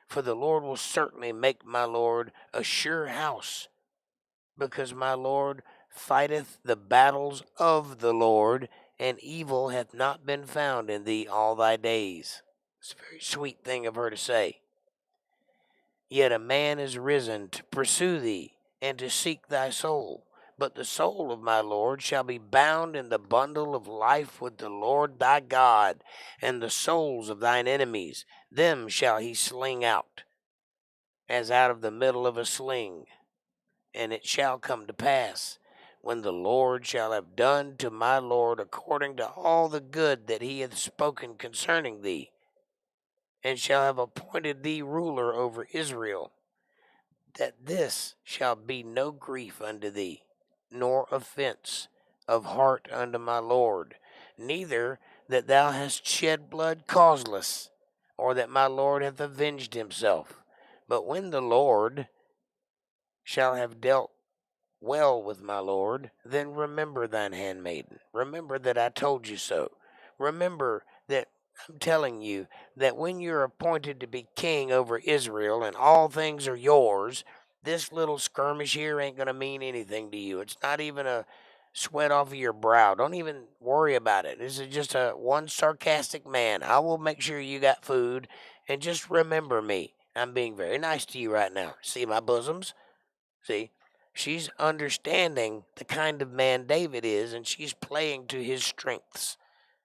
for the Lord will certainly make my Lord a sure house, because my Lord fighteth the battles of the Lord, and evil hath not been found in thee all thy days. It's a very sweet thing of her to say. Yet a man is risen to pursue thee, and to seek thy soul. But the soul of my Lord shall be bound in the bundle of life with the Lord thy God, and the souls of thine enemies, them shall he sling out, as out of the middle of a sling. And it shall come to pass, when the Lord shall have done to my Lord according to all the good that he hath spoken concerning thee, and shall have appointed thee ruler over Israel, that this shall be no grief unto thee, nor offense of heart unto my Lord, neither that thou hast shed blood causeless, or that my Lord hath avenged himself. But when the Lord shall have dealt well with my Lord, then remember thine handmaiden. Remember that I told you so. Remember that I'm telling you that when you're appointed to be king over Israel and all things are yours, this little skirmish here ain't going to mean anything to you. It's not even a sweat off of your brow. Don't even worry about it. This is just one sarcastic man. I will make sure you got food, and just remember me. I'm being very nice to you right now. See my bosoms? See? She's understanding the kind of man David is, and she's playing to his strengths.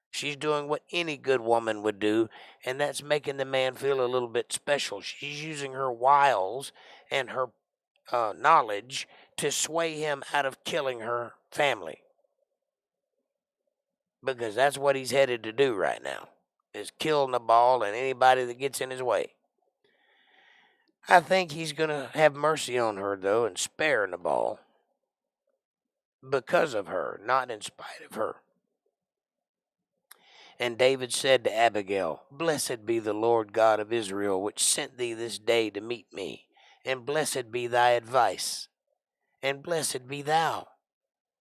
She's doing what any good woman would do, and that's making the man feel a little bit special. She's using her wiles and her knowledge to sway him out of killing her family. Because that's what he's headed to do right now, is kill Nabal and anybody that gets in his way. I think he's going to have mercy on her, though, and spare Nabal. Because of her, not in spite of her. And David said to Abigail, Blessed be the Lord God of Israel, which sent thee this day to meet me. And blessed be thy advice. And blessed be thou,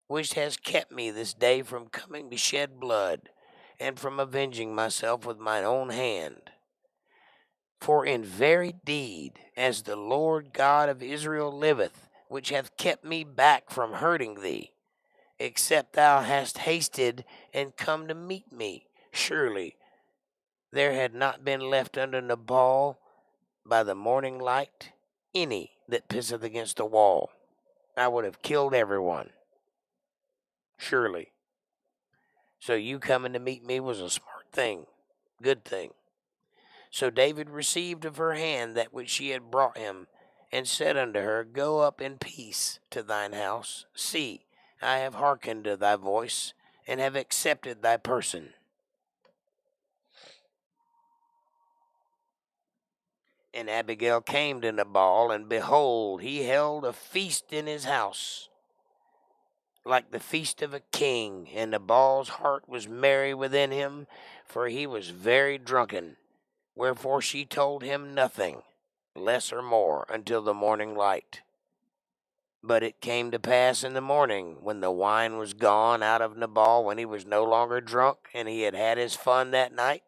which hast kept me this day from coming to shed blood, and from avenging myself with mine own hand. For in very deed, as the Lord God of Israel liveth, which hath kept me back from hurting thee, except thou hast hasted and come to meet me, surely there had not been left under Nabal by the morning light any that pisseth against the wall. I would have killed everyone, surely. So you coming to meet me was a smart thing, good thing. So David received of her hand that which she had brought him, and said unto her, Go up in peace to thine house. See, I have hearkened to thy voice, and have accepted thy person. And Abigail came to Nabal, and behold, he held a feast in his house, like the feast of a king. And Nabal's heart was merry within him, for he was very drunken. Wherefore she told him nothing, less or more, until the morning light. But it came to pass in the morning, when the wine was gone out of Nabal, when he was no longer drunk, and he had had his fun that night,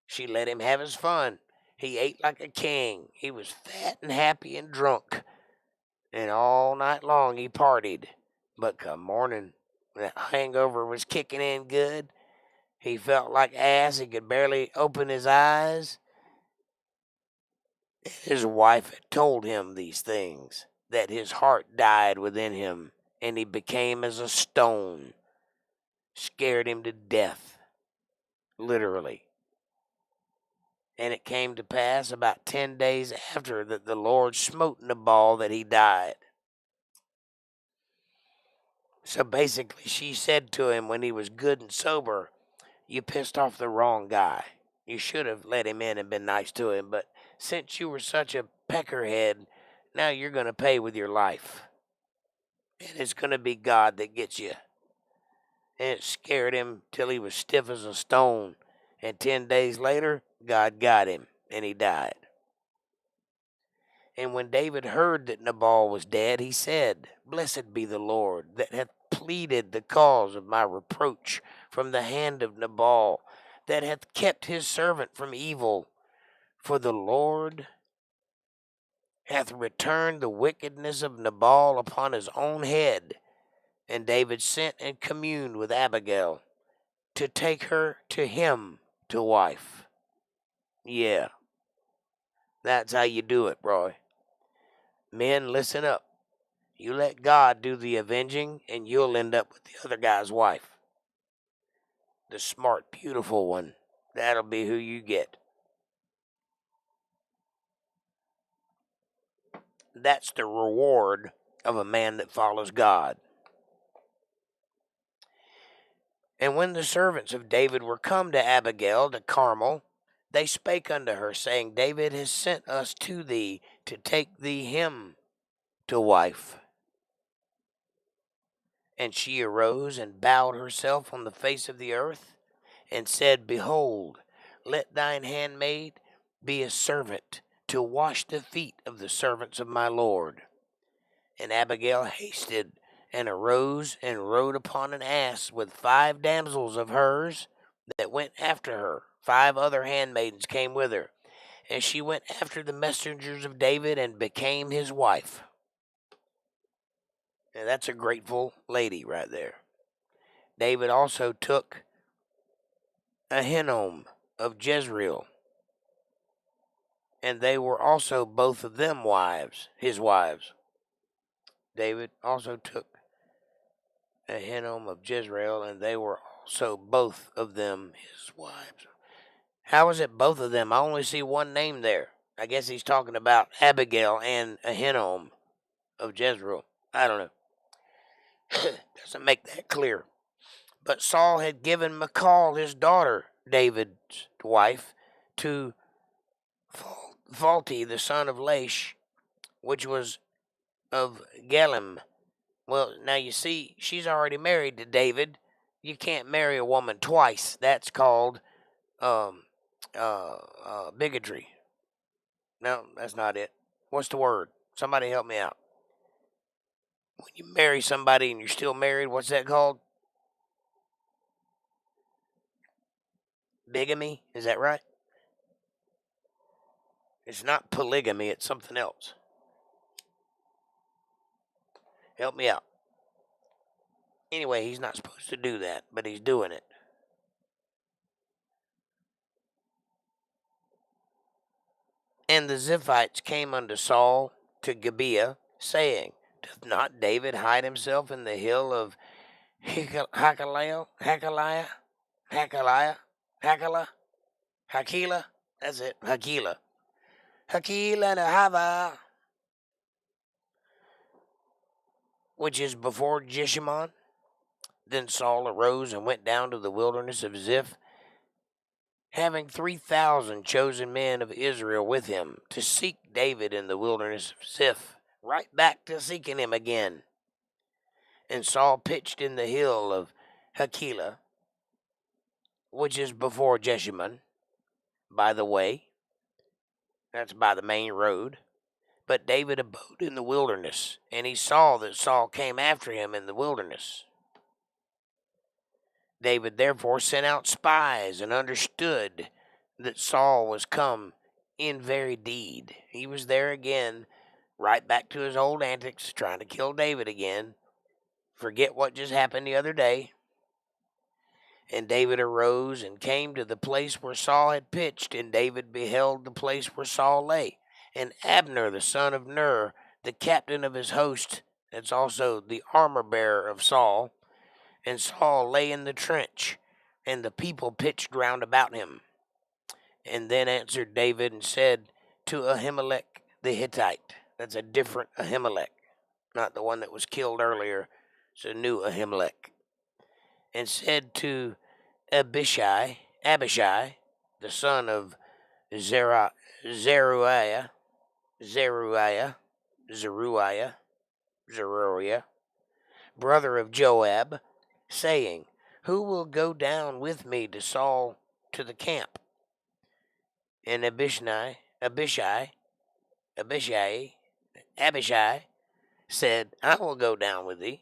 she let him have his fun. He ate like a king. He was fat and happy and drunk. And all night long he partied. But come morning, that hangover was kicking in good. He felt like ass. He could barely open his eyes. His wife had told him these things, that his heart died within him, and he became as a stone. Scared him to death, literally. And it came to pass about 10 days after that the Lord smote Nabal that he died. So basically she said to him when he was good and sober, You pissed off the wrong guy. You should have let him in and been nice to him, but since you were such a peckerhead, now you're going to pay with your life. And it's going to be God that gets you. And it scared him till he was stiff as a stone. And 10 days later, God got him, and he died. And when David heard that Nabal was dead, he said, Blessed be the Lord, that hath pleaded the cause of my reproach from the hand of Nabal, that hath kept his servant from evil. For the Lord hath returned the wickedness of Nabal upon his own head. And David sent and communed with Abigail to take her to him to wife. Yeah, that's how you do it, Roy. Men, listen up. You let God do the avenging, and you'll end up with the other guy's wife. The smart, beautiful one. That'll be who you get. That's the reward of a man that follows God. And when the servants of David were come to Abigail to Carmel, they spake unto her, saying, David has sent us to thee to take thee him to wife. And she arose and bowed herself on the face of the earth, and said, Behold, let thine handmaid be a servant to wash the feet of the servants of my Lord. And Abigail hasted, and arose, and rode upon an ass with 5 damsels of hers that went after her. 5 other handmaidens came with her. And she went after the messengers of David, and became his wife. And that's a grateful lady right there. David also took Ahinoam of Jezreel, and they were also both of them wives, his wives. David also took Ahinoam of Jezreel, and they were also both of them his wives. How is it both of them? I only see one name there. I guess he's talking about Abigail and Ahinoam of Jezreel. I don't know. Doesn't make that clear. But Saul had given Michal, his daughter, David's wife, to Phalti, the son of Laish, which was of Galim. Well, now you see, she's already married to David, You can't marry a woman twice. That's called bigotry. No, that's not it. What's the word? Somebody help me out. When you marry somebody and you're still married, what's that called? Bigamy? Is that right? It's not polygamy, it's something else. Help me out. Anyway, he's not supposed to do that, but he's doing it. And the Ziphites came unto Saul to Gibeah, saying, Doth not David hide himself in the hill of Hakaliah? That's it, Hakila. Hakila Nahava, which is before Jeshimon. Then Saul arose and went down to the wilderness of Ziph, having 3,000 chosen men of Israel with him, to seek David in the wilderness of Ziph, right back to seeking him again. And Saul pitched in the hill of Hakila, which is before Jeshimon, by the way. That's by the main road. But David abode in the wilderness, and he saw that Saul came after him in the wilderness. David therefore sent out spies and understood that Saul was come in very deed. He was there again, right back to his old antics, trying to kill David again. Forget what just happened the other day. And David arose and came to the place where Saul had pitched, and David beheld the place where Saul lay. And Abner, the son of Ner, the captain of his host, that's also the armor-bearer of Saul, and Saul lay in the trench, and the people pitched round about him. And then answered David and said to Ahimelech the Hittite, that's a different Ahimelech, not the one that was killed earlier, it's a new Ahimelech, and said to Abishai, the son of Zeruiah, brother of Joab, saying, Who will go down with me to Saul to the camp? And Abishai said, I will go down with thee.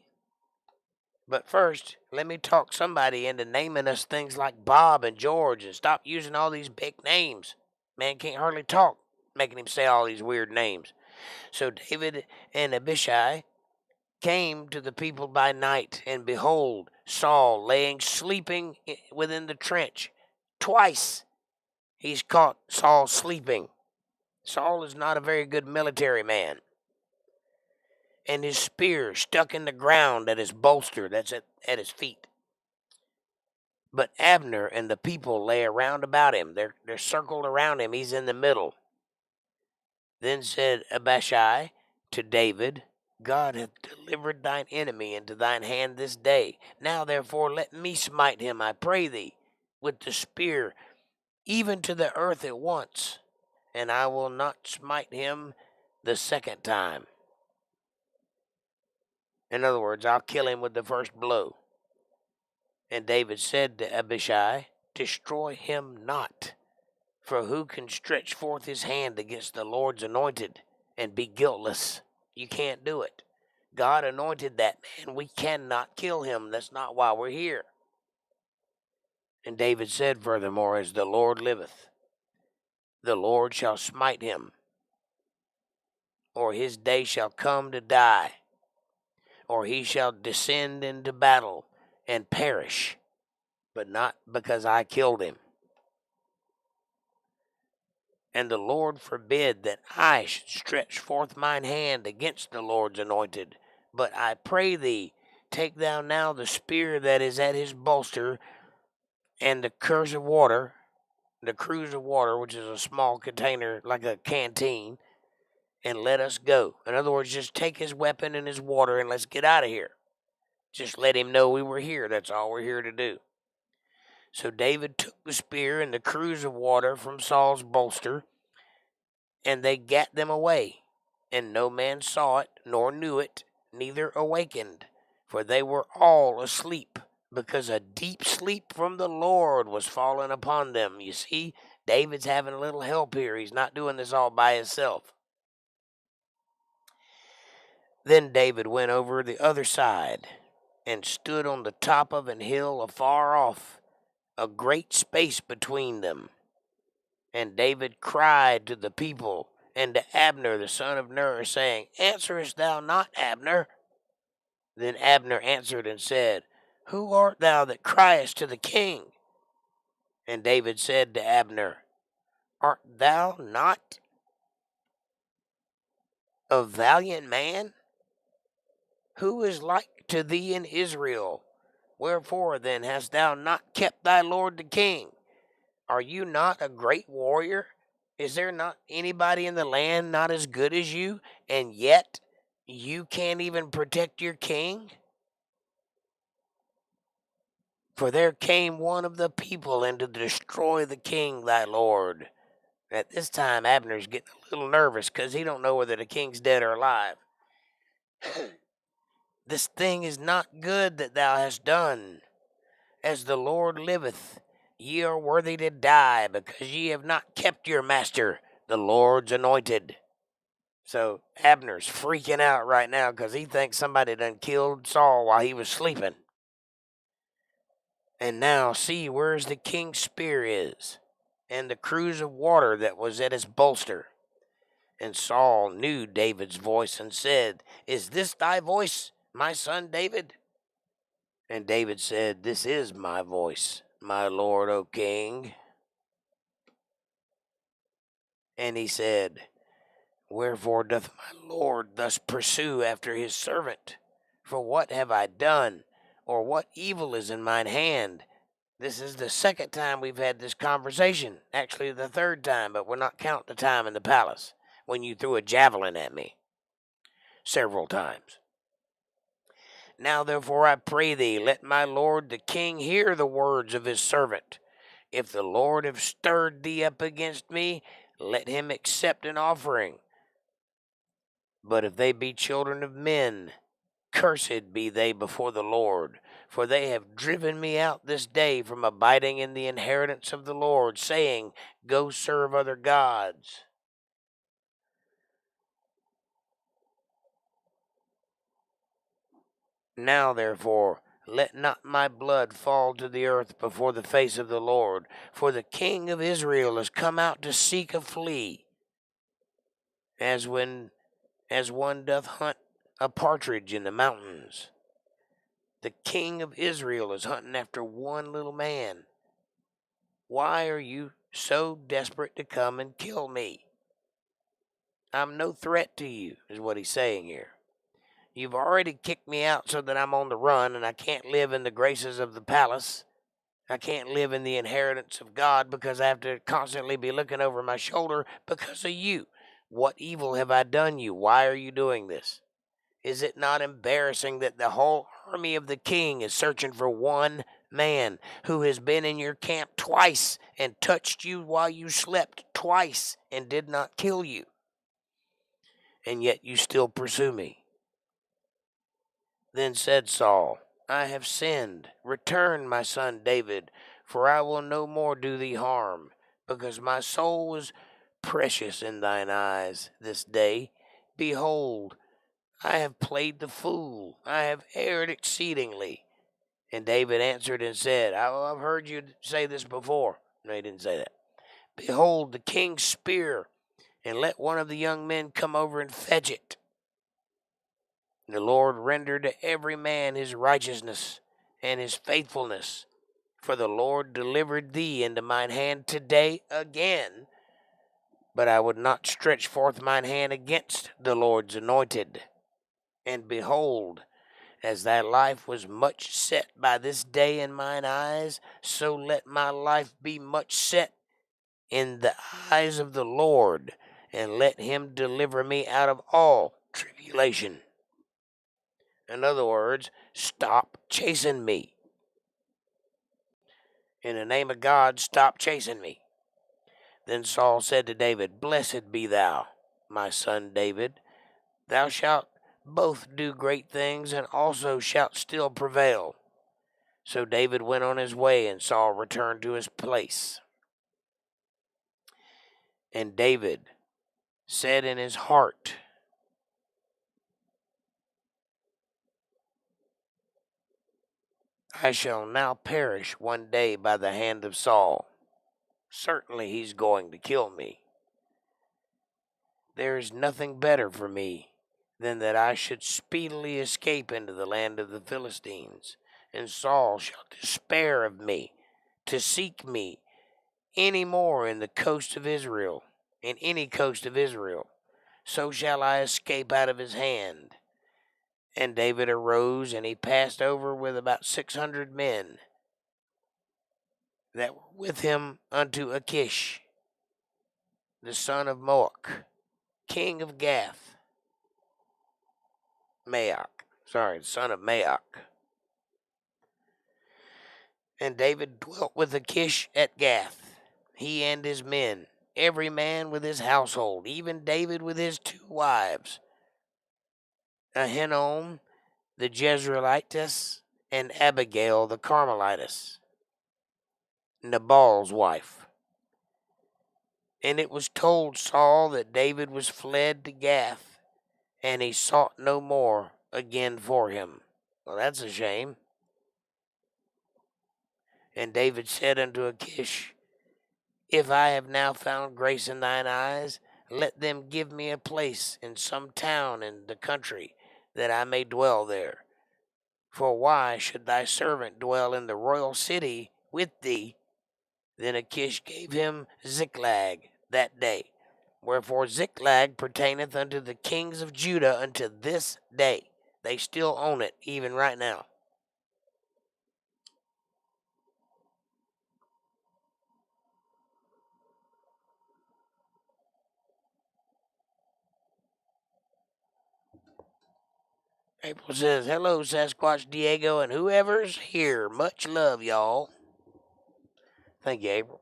But first, let me talk somebody into naming us things like Bob and George, and stop using all these big names. Man can't hardly talk, making him say all these weird names. So David and Abishai came to the people by night, and behold, Saul sleeping within the trench. Twice he's caught Saul sleeping. Saul is not a very good military man. And his spear stuck in the ground at his bolster, that's at his feet. But Abner and the people lay around about him. They're circled around him. He's in the middle. Then said Abishai to David, God hath delivered thine enemy into thine hand this day. Now therefore let me smite him, I pray thee, with the spear, even to the earth at once, and I will not smite him the second time. In other words, I'll kill him with the first blow. And David said to Abishai, Destroy him not, for who can stretch forth his hand against the Lord's anointed and be guiltless? You can't do it. God anointed that man. We cannot kill him. That's not why we're here. And David said furthermore, As the Lord liveth, the Lord shall smite him, or his day shall come to die, or he shall descend into battle and perish, but not because I killed him. And the Lord forbid that I should stretch forth mine hand against the Lord's anointed. But I pray thee, take thou now the spear that is at his bolster, and the cruse of water, which is a small container like a canteen, and let us go. In other words, just take his weapon and his water and let's get out of here. Just let him know we were here. That's all we're here to do. So David took the spear and the cruse of water from Saul's bolster, and they gat them away. And no man saw it, nor knew it, neither awakened, for they were all asleep because a deep sleep from the Lord was falling upon them. You see, David's having a little help here. He's not doing this all by himself. Then David went over the other side and stood on the top of an hill afar off, a great space between them. And David cried to the people and to Abner the son of Ner, saying, Answerest thou not, Abner? Then Abner answered and said, Who art thou that criest to the king? And David said to Abner, Art thou not a valiant man? Who is like to thee in Israel? Wherefore then hast thou not kept thy lord the king? Are you not a great warrior? Is there not anybody in the land not as good as you, and yet you can't even protect your king? For there came one of the people and to destroy the king thy lord. At this time Abner's getting a little nervous because he don't know whether the king's dead or alive. This thing is not good that thou hast done. As the Lord liveth, ye are worthy to die, because ye have not kept your master, the Lord's anointed. So Abner's freaking out right now because he thinks somebody done killed Saul while he was sleeping. And now see where's the king's spear is, and the cruse of water that was at his bolster. And Saul knew David's voice and said, Is this thy voice, my son David? And David said, This is my voice, my lord, O king. And he said, Wherefore doth my lord thus pursue after his servant? For what have I done, or what evil is in mine hand? This is the second time we've had this conversation. Actually, the third time, but we're not counting the time in the palace when you threw a javelin at me. Several times. Now therefore I pray thee, let my lord the king hear the words of his servant. If the Lord have stirred thee up against me, let him accept an offering. But if they be children of men, cursed be they before the Lord, for they have driven me out this day from abiding in the inheritance of the Lord, saying, Go serve other gods. Now therefore, let not my blood fall to the earth before the face of the Lord, for the king of Israel is come out to seek a flea, as one doth hunt a partridge in the mountains. The king of Israel is hunting after one little man. Why are you so desperate to come and kill me? I'm no threat to you, is what he's saying here. You've already kicked me out so that I'm on the run and I can't live in the graces of the palace. I can't live in the inheritance of God because I have to constantly be looking over my shoulder because of you. What evil have I done you? Why are you doing this? Is it not embarrassing that the whole army of the king is searching for one man who has been in your camp twice and touched you while you slept twice and did not kill you? And yet you still pursue me. Then said Saul, I have sinned. Return, my son David, for I will no more do thee harm, because my soul was precious in thine eyes this day. Behold, I have played the fool. I have erred exceedingly. And David answered and said, I've heard you say this before. No, he didn't say that. Behold, the king's spear, and let one of the young men come over and fetch it. The Lord render to every man his righteousness and his faithfulness. For the Lord delivered thee into mine hand today again. But I would not stretch forth mine hand against the Lord's anointed. And behold, as thy life was much set by this day in mine eyes, so let my life be much set in the eyes of the Lord, and let him deliver me out of all tribulation. In other words, stop chasing me. In the name of God, stop chasing me. Then Saul said to David, Blessed be thou, my son David. Thou shalt both do great things, and also shalt still prevail. So David went on his way, and Saul returned to his place. And David said in his heart, I shall now perish one day by the hand of Saul. Certainly he's going to kill me. There is nothing better for me than that I should speedily escape into the land of the Philistines, and Saul shall despair of me to seek me any more in the coast of Israel, in any coast of Israel. So shall I escape out of his hand. And David arose, and he passed over with about 600 men that were with him unto Achish, the son of Maok, king of Gath. The son of Maok. And David dwelt with Achish at Gath, he and his men, every man with his household, even David with his 2 wives, Ahinoam the Jezreelitess, and Abigail the Carmelitess, Nabal's wife. And it was told Saul that David was fled to Gath, and he sought no more again for him. Well, that's a shame. And David said unto Achish, If I have now found grace in thine eyes, let them give me a place in some town in the country, that I may dwell there. For why should thy servant dwell in the royal city with thee? Then Achish gave him Ziklag that day. Wherefore Ziklag pertaineth unto the kings of Judah unto this day. They still own it, even right now. April says, hello, Sasquatch Diego, and whoever's here. Much love, y'all. Thank you, April.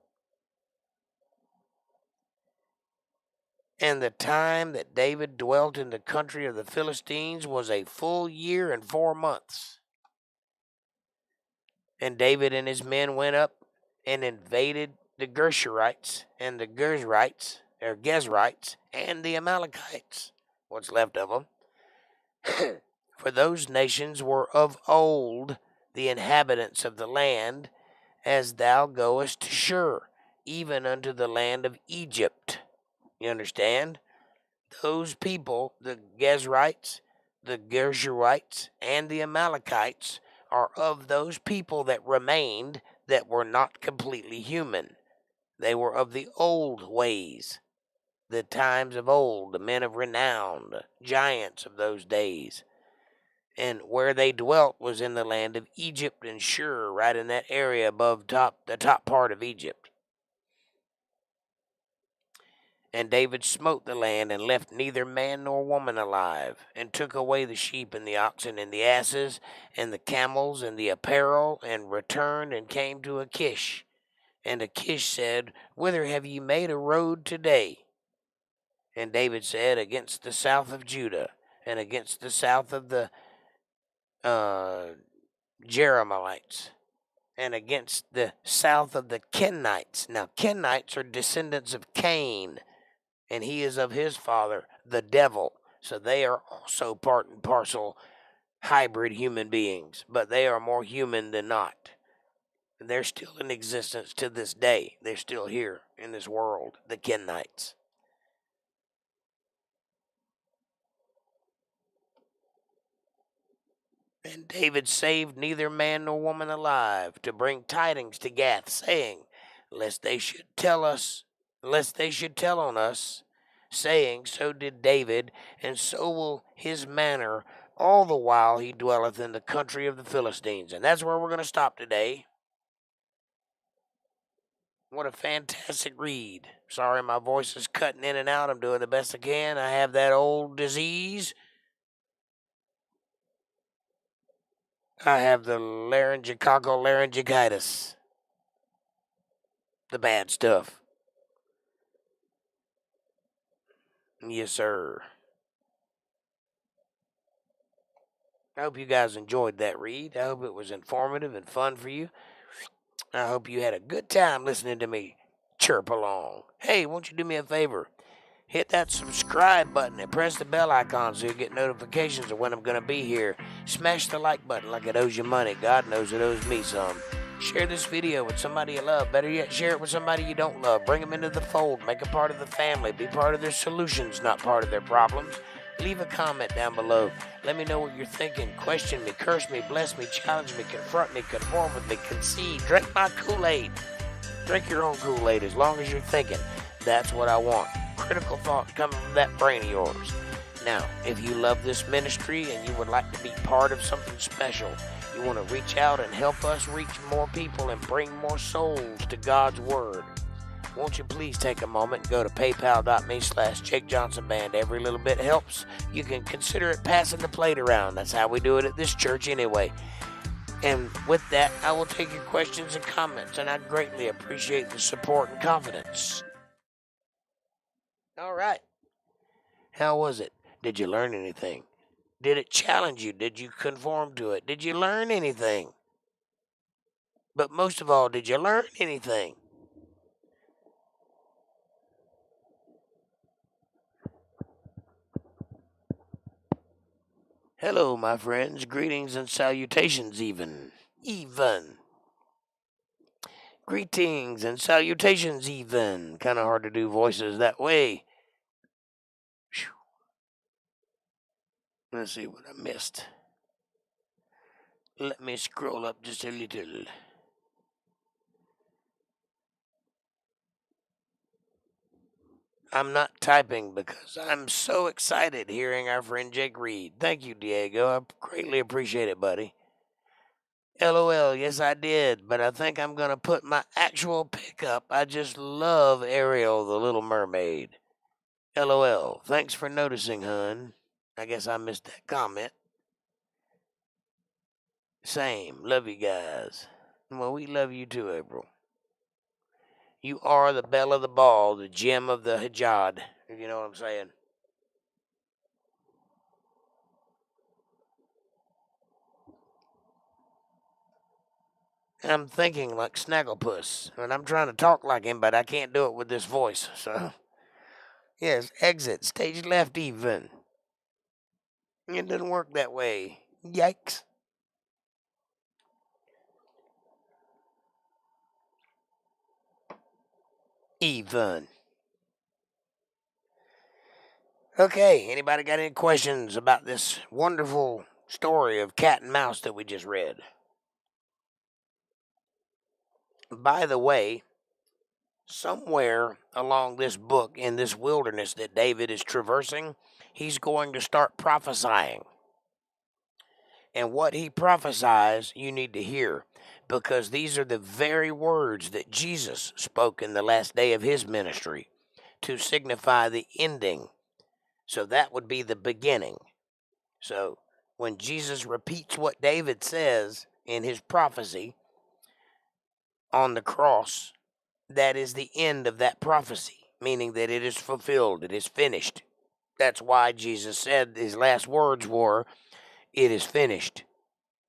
And the time that David dwelt in the country of the Philistines was a full year and 4 months. And David and his men went up and invaded the Gershurites and the Gezrites, and the Amalekites, what's left of them. For those nations were of old the inhabitants of the land, as thou goest to Shur, even unto the land of Egypt. You understand? Those people, the Gezrites, the Gershurites, and the Amalekites, are of those people that remained that were not completely human. They were of the old ways, the times of old, the men of renown, the giants of those days. And where they dwelt was in the land of Egypt and Shur, right in that area above the top part of Egypt. And David smote the land, and left neither man nor woman alive, and took away the sheep and the oxen and the asses and the camels and the apparel, and returned and came to Achish. And Achish said, Whither have ye made a road today? And David said, Against the south of Judah, and against the south of the Jeremites, and against the south of the Kenites. Now, Kenites are descendants of Cain, and he is of his father, the devil. So they are also part and parcel hybrid human beings, but they are more human than not. And they're still in existence to this day. They're still here in this world, the Kenites. And David saved neither man nor woman alive, to bring tidings to Gath, saying, lest they should tell on us, saying, So did David, and so will his manner, all the while he dwelleth in the country of the Philistines. And that's where we're going to stop today. What a fantastic read. Sorry, my voice is cutting in and out. I'm doing the best I can. I have that old disease. I have the laryngitis. The bad stuff. Yes, sir. I hope you guys enjoyed that read. I hope it was informative and fun for you. I hope you had a good time listening to me chirp along. Hey, won't you do me a favor? Hit that subscribe button and press the bell icon so you get notifications of when I'm going to be here. Smash the like button like it owes you money. God knows it owes me some. Share this video with somebody you love. Better yet, share it with somebody you don't love. Bring them into the fold. Make them part of the family. Be part of their solutions, not part of their problems. Leave a comment down below. Let me know what you're thinking. Question me, curse me, bless me, challenge me, confront me, conform with me, concede. Drink my Kool-Aid. Drink your own Kool-Aid as long as you're thinking. That's what I want. Critical thought coming from that brain of yours. Now, if you love this ministry and you would like to be part of something special, you want to reach out and help us reach more people and bring more souls to God's Word, won't you please take a moment and go to paypal.me/JakeJohnsonBand. Every little bit helps. You can consider it passing the plate around. That's how we do it at this church anyway. And with that, I will take your questions and comments, and I greatly appreciate the support and confidence. All right. How was it? Did you learn anything? Did it challenge you? Did you conform to it? Did you learn anything? But most of all, did you learn anything? Hello, my friends. Greetings and salutations, even. Greetings and salutations, even. Kind of hard to do voices that way. Whew. Let's see what I missed. Let me scroll up just a little. I'm not typing because I'm so excited hearing our friend Jake read. Thank you, Diego. I greatly appreciate it, buddy. LOL, yes I did, but I think I'm going to put my actual pick up. I just love Ariel, the Little Mermaid. LOL, thanks for noticing, hun. I guess I missed that comment. Same, love you guys. Well, we love you too, April. You are the belle of the ball, the gem of the hijab, if you know what I'm saying. I'm thinking like Snagglepuss, and I'm trying to talk like him, but I can't do it with this voice, so. Yes, exit, stage left even. It doesn't work that way. Yikes. Even. Okay, anybody got any questions about this wonderful story of cat and mouse that we just read? By the way, somewhere along this book, in this wilderness that David is traversing, he's going to start prophesying. And what he prophesies, you need to hear, because these are the very words that Jesus spoke in the last day of his ministry to signify the ending. So that would be the beginning. So when Jesus repeats what David says in his prophecy on the cross, that is the end of that prophecy, meaning that it is fulfilled, it is finished. That's why Jesus said his last words were, "It is finished."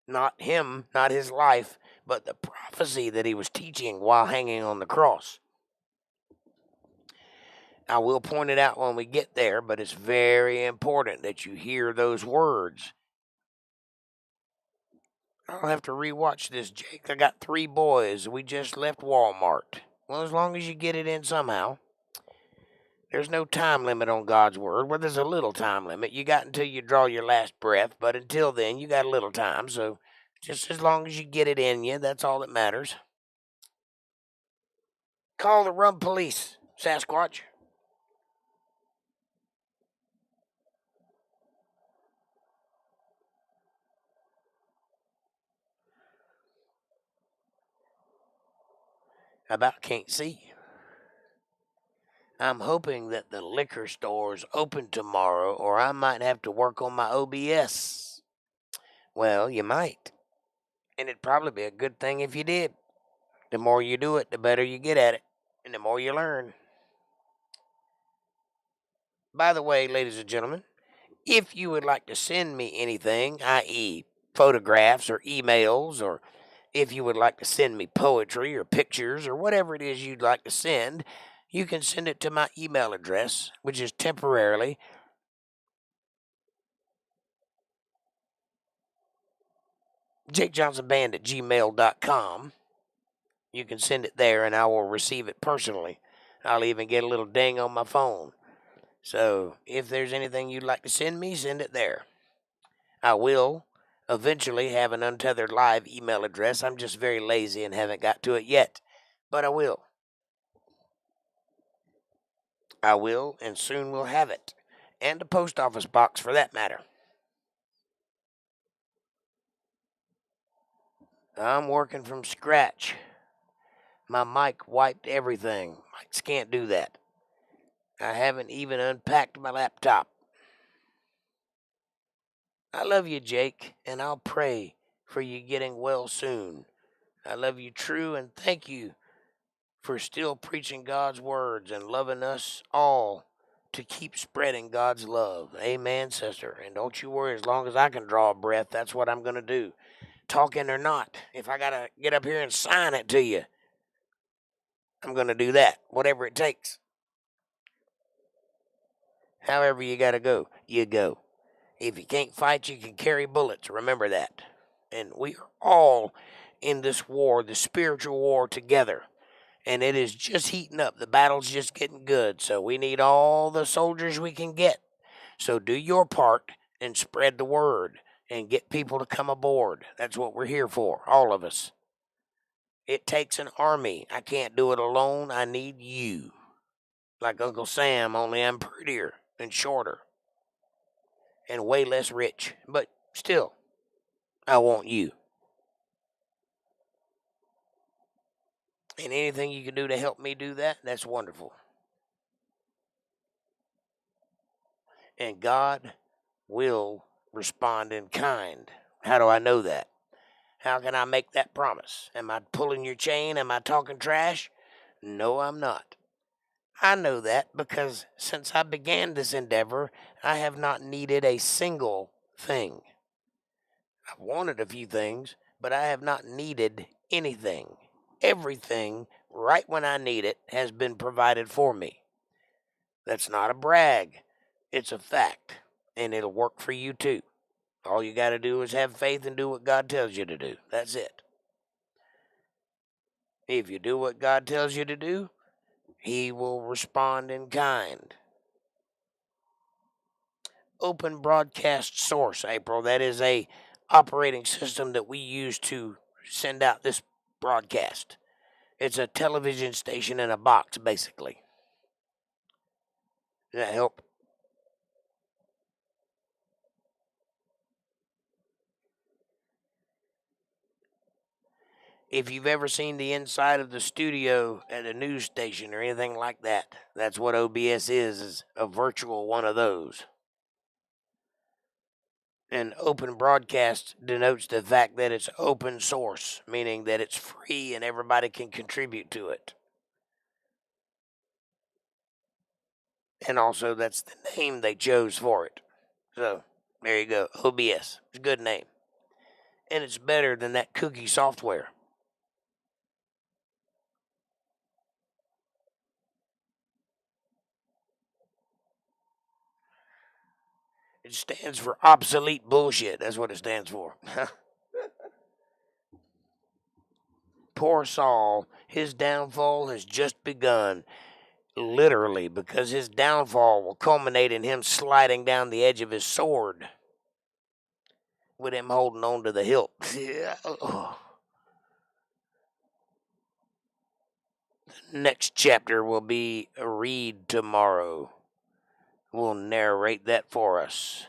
Not him, not his life, but the prophecy that he was teaching while hanging on the cross. I will point it out when we get there, but it's very important that you hear those words. I'll have to rewatch this, Jake. I got 3 boys. We just left Walmart. Well, as long as you get it in somehow. There's no time limit on God's word. Well, there's a little time limit. You got until you draw your last breath, but until then, you got a little time. So just as long as you get it in you, that's all that matters. Call the rum police, Sasquatch. I about can't see. I'm hoping that the liquor store's open tomorrow, or I might have to work on my OBS. Well, you might. And it'd probably be a good thing if you did. The more you do it, the better you get at it, and the more you learn. By the way, ladies and gentlemen, If you would like to send me anything, i.e., photographs or emails, or if you would like to send me poetry or pictures or whatever it is you'd like to send, you can send it to my email address, which is temporarily jakejohnsonband@gmail.com. You can send it there and I will receive it personally. I'll even get a little ding on my phone. So if there's anything you'd like to send me, send it there. I will eventually have an Untethered Live email address. I'm just very lazy and haven't got to it yet. But I will. I will, and soon we'll have it. And a post office box for that matter. I'm working from scratch. My mic wiped everything. Mics can't do that. I haven't even unpacked my laptop. I love you, Jake, and I'll pray for you getting well soon. I love you true, and thank you for still preaching God's words and loving us all to keep spreading God's love. Amen, sister. And don't you worry, as long as I can draw a breath, that's what I'm going to do. Talking or not, if I got to get up here and sign it to you, I'm going to do that, whatever it takes. However you got to go, you go. If you can't fight, you can carry bullets. Remember that. And we are all in this war, the spiritual war, together. And it is just heating up. The battle's just getting good. So we need all the soldiers we can get. So do your part and spread the word and get people to come aboard. That's what we're here for, all of us. It takes an army. I can't do it alone. I need you. Like Uncle Sam, only I'm prettier and shorter and way less rich. But still, I want you. And anything you can do to help me do that, that's wonderful. And God will respond in kind. How do I know that? How can I make that promise? Am I pulling your chain? Am I talking trash? No, I'm not. I know that because since I began this endeavor, I have not needed a single thing. I've wanted a few things, but I have not needed anything. Everything, right when I need it, has been provided for me. That's not a brag. It's a fact. And it'll work for you too. All you got to do is have faith and do what God tells you to do. That's it. If you do what God tells you to do, He will respond in kind. Open broadcast source, April. That is a operating system that we use to send out this broadcast. It's a television station in a box, basically. Does that help? If you've ever seen the inside of the studio at a news station or anything like that, that's what OBS is a virtual one of those. And open broadcast denotes the fact that it's open source, meaning that it's free and everybody can contribute to it. And also, that's the name they chose for it. So, there you go. OBS. It's a good name. And it's better than that cookie software. It stands for obsolete bullshit. That's what it stands for. Poor Saul, his downfall has just begun. Literally, because his downfall will culminate in him sliding down the edge of his sword with him holding on to the hilt. The next chapter will be a read tomorrow. We'll narrate that for us.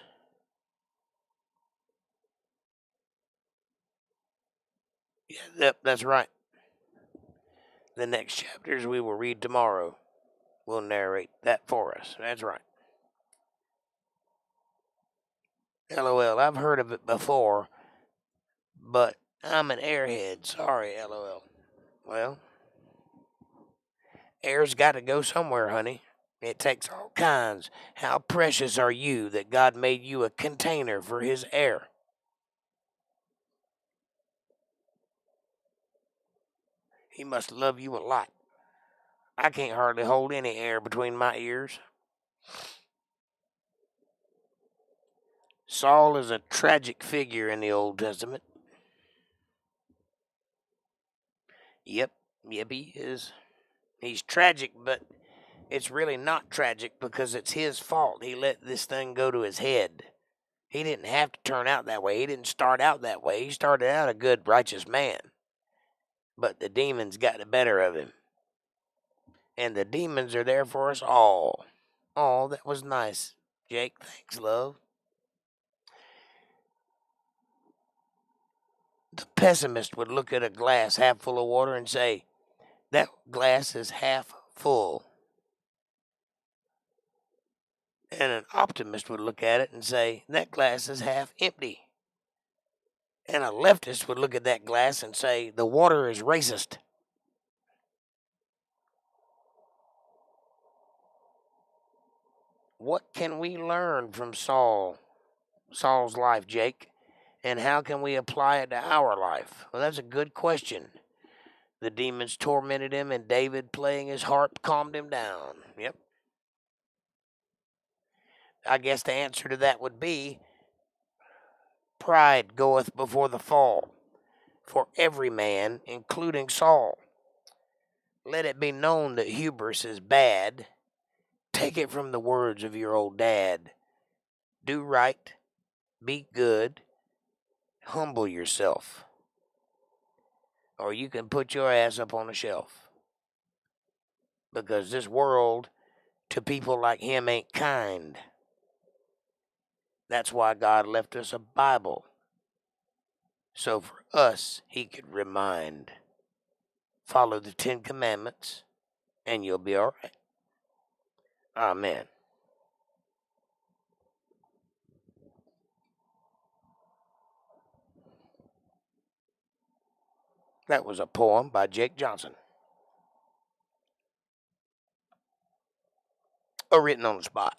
Yep, that's right. The next chapters we will read tomorrow. We'll narrate that for us. That's right. LOL, I've heard of it before, but I'm an airhead. Sorry, LOL. Well, air's got to go somewhere, honey. It takes all kinds. How precious are you that God made you a container for his air? He must love you a lot. I can't hardly hold any air between my ears. Saul is a tragic figure in the Old Testament. Yep, he is. He's tragic, but it's really not tragic because it's his fault. He let this thing go to his head. He didn't have to turn out that way. He didn't start out that way. He started out a good, righteous man. But the demons got the better of him. And the demons are there for us all. Oh, that was nice, Jake. Thanks, love. The pessimist would look at a glass half full of water and say, that glass is half full. And an optimist would look at it and say, that glass is half empty. And a leftist would look at that glass and say, the water is racist. What can we learn from Saul's life, Jake? And how can we apply it to our life? Well, that's a good question. The demons tormented him, and David, playing his harp, calmed him down. Yep. I guess the answer to that would be, pride goeth before the fall, for every man, including Saul. Let it be known that hubris is bad. Take it from the words of your old dad. Do right, be good, humble yourself. Or you can put your ass up on a shelf. Because this world, to people like him, ain't kind. That's why God left us a Bible. So for us, he could remind. Follow the 10 Commandments, and you'll be all right. Amen. That was a poem by Jake Johnson. Or written on the spot.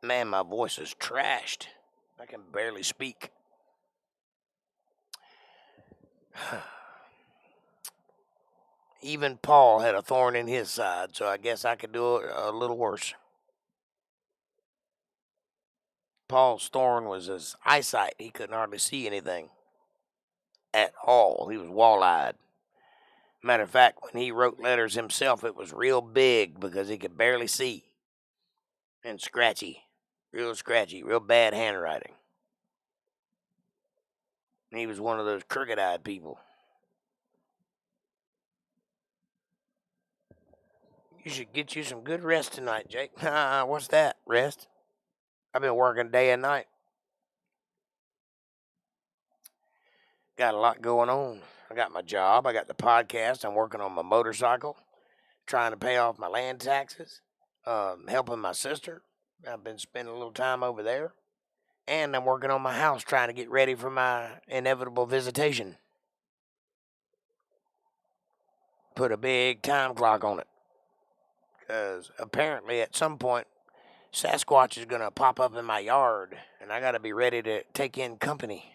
Man, my voice is trashed. I can barely speak. Even Paul had a thorn in his side, so I guess I could do it a little worse. Paul's thorn was his eyesight. He couldn't hardly see anything at all. He was wall-eyed. Matter of fact, when he wrote letters himself, it was real big because he could barely see. And scratchy. Real bad handwriting. And he was one of those crooked-eyed people. You should get you some good rest tonight, Jake. What's that, rest? I've been working day and night. Got a lot going on. I got my job. I got the podcast. I'm working on my motorcycle. Trying to pay off my land taxes. Helping my sister. I've been spending a little time over there. And I'm working on my house, trying to get ready for my inevitable visitation. Put a big time clock on it. Because apparently at some point, Sasquatch is going to pop up in my yard. And I got to be ready to take in company.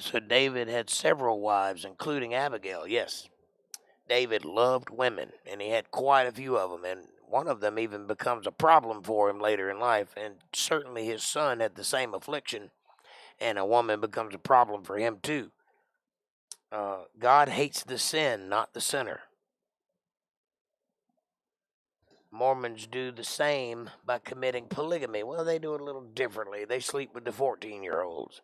So David had several wives, including Abigail. Yes, David loved women, and he had quite a few of them, and one of them even becomes a problem for him later in life, and certainly his son had the same affliction, and a woman becomes a problem for him too. God hates the sin, not the sinner. Mormons do the same by committing polygamy. Well, they do it a little differently. They sleep with the 14-year-olds.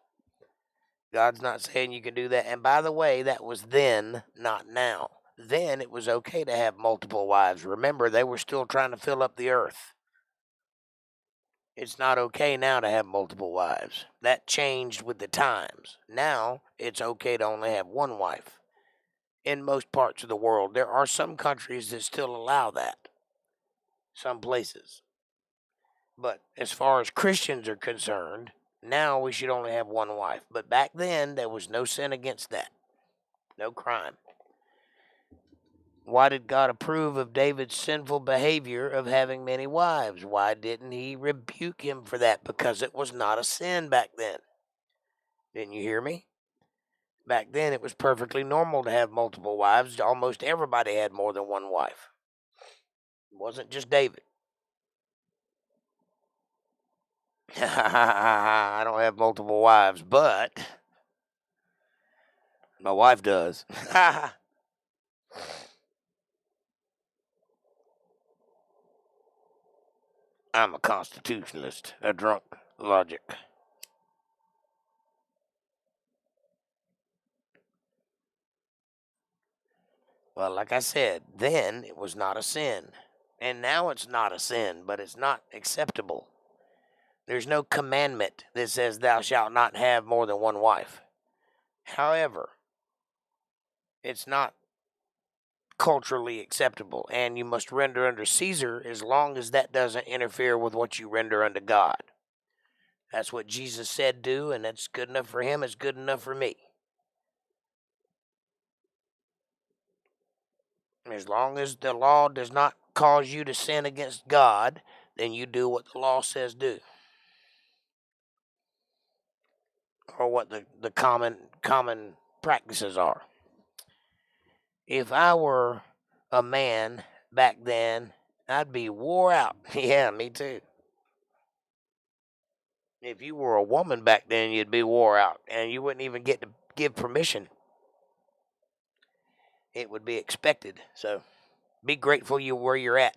God's not saying you can do that. And by the way, that was then, not now. Then it was okay to have multiple wives. Remember, they were still trying to fill up the earth. It's not okay now to have multiple wives. That changed with the times. Now, it's okay to only have one wife. In most parts of the world, there are some countries that still allow that. Some places. But as far as Christians are concerned, now we should only have one wife. But back then, there was no sin against that, no crime. Why did God approve of David's sinful behavior of having many wives? Why didn't he rebuke him for that? Because it was not a sin back then. Didn't you hear me? Back then, it was perfectly normal to have multiple wives. Almost everybody had more than one wife. It wasn't just David. I don't have multiple wives, but my wife does. I'm a constitutionalist, a drunk logic. Well, like I said, then it was not a sin. And now it's not a sin, but it's not acceptable. There's no commandment that says thou shalt not have more than one wife. However, it's not culturally acceptable, and you must render unto Caesar as long as that doesn't interfere with what you render unto God. That's what Jesus said do, and that's good enough for him. It's good enough for me. As long as the law does not cause you to sin against God, then you do what the law says do. Or what the common practices are. If I were a man back then, I'd be wore out. Yeah, me too. If you were a woman back then, you'd be wore out, and you wouldn't even get to give permission. It would be expected. So be grateful you where you're at.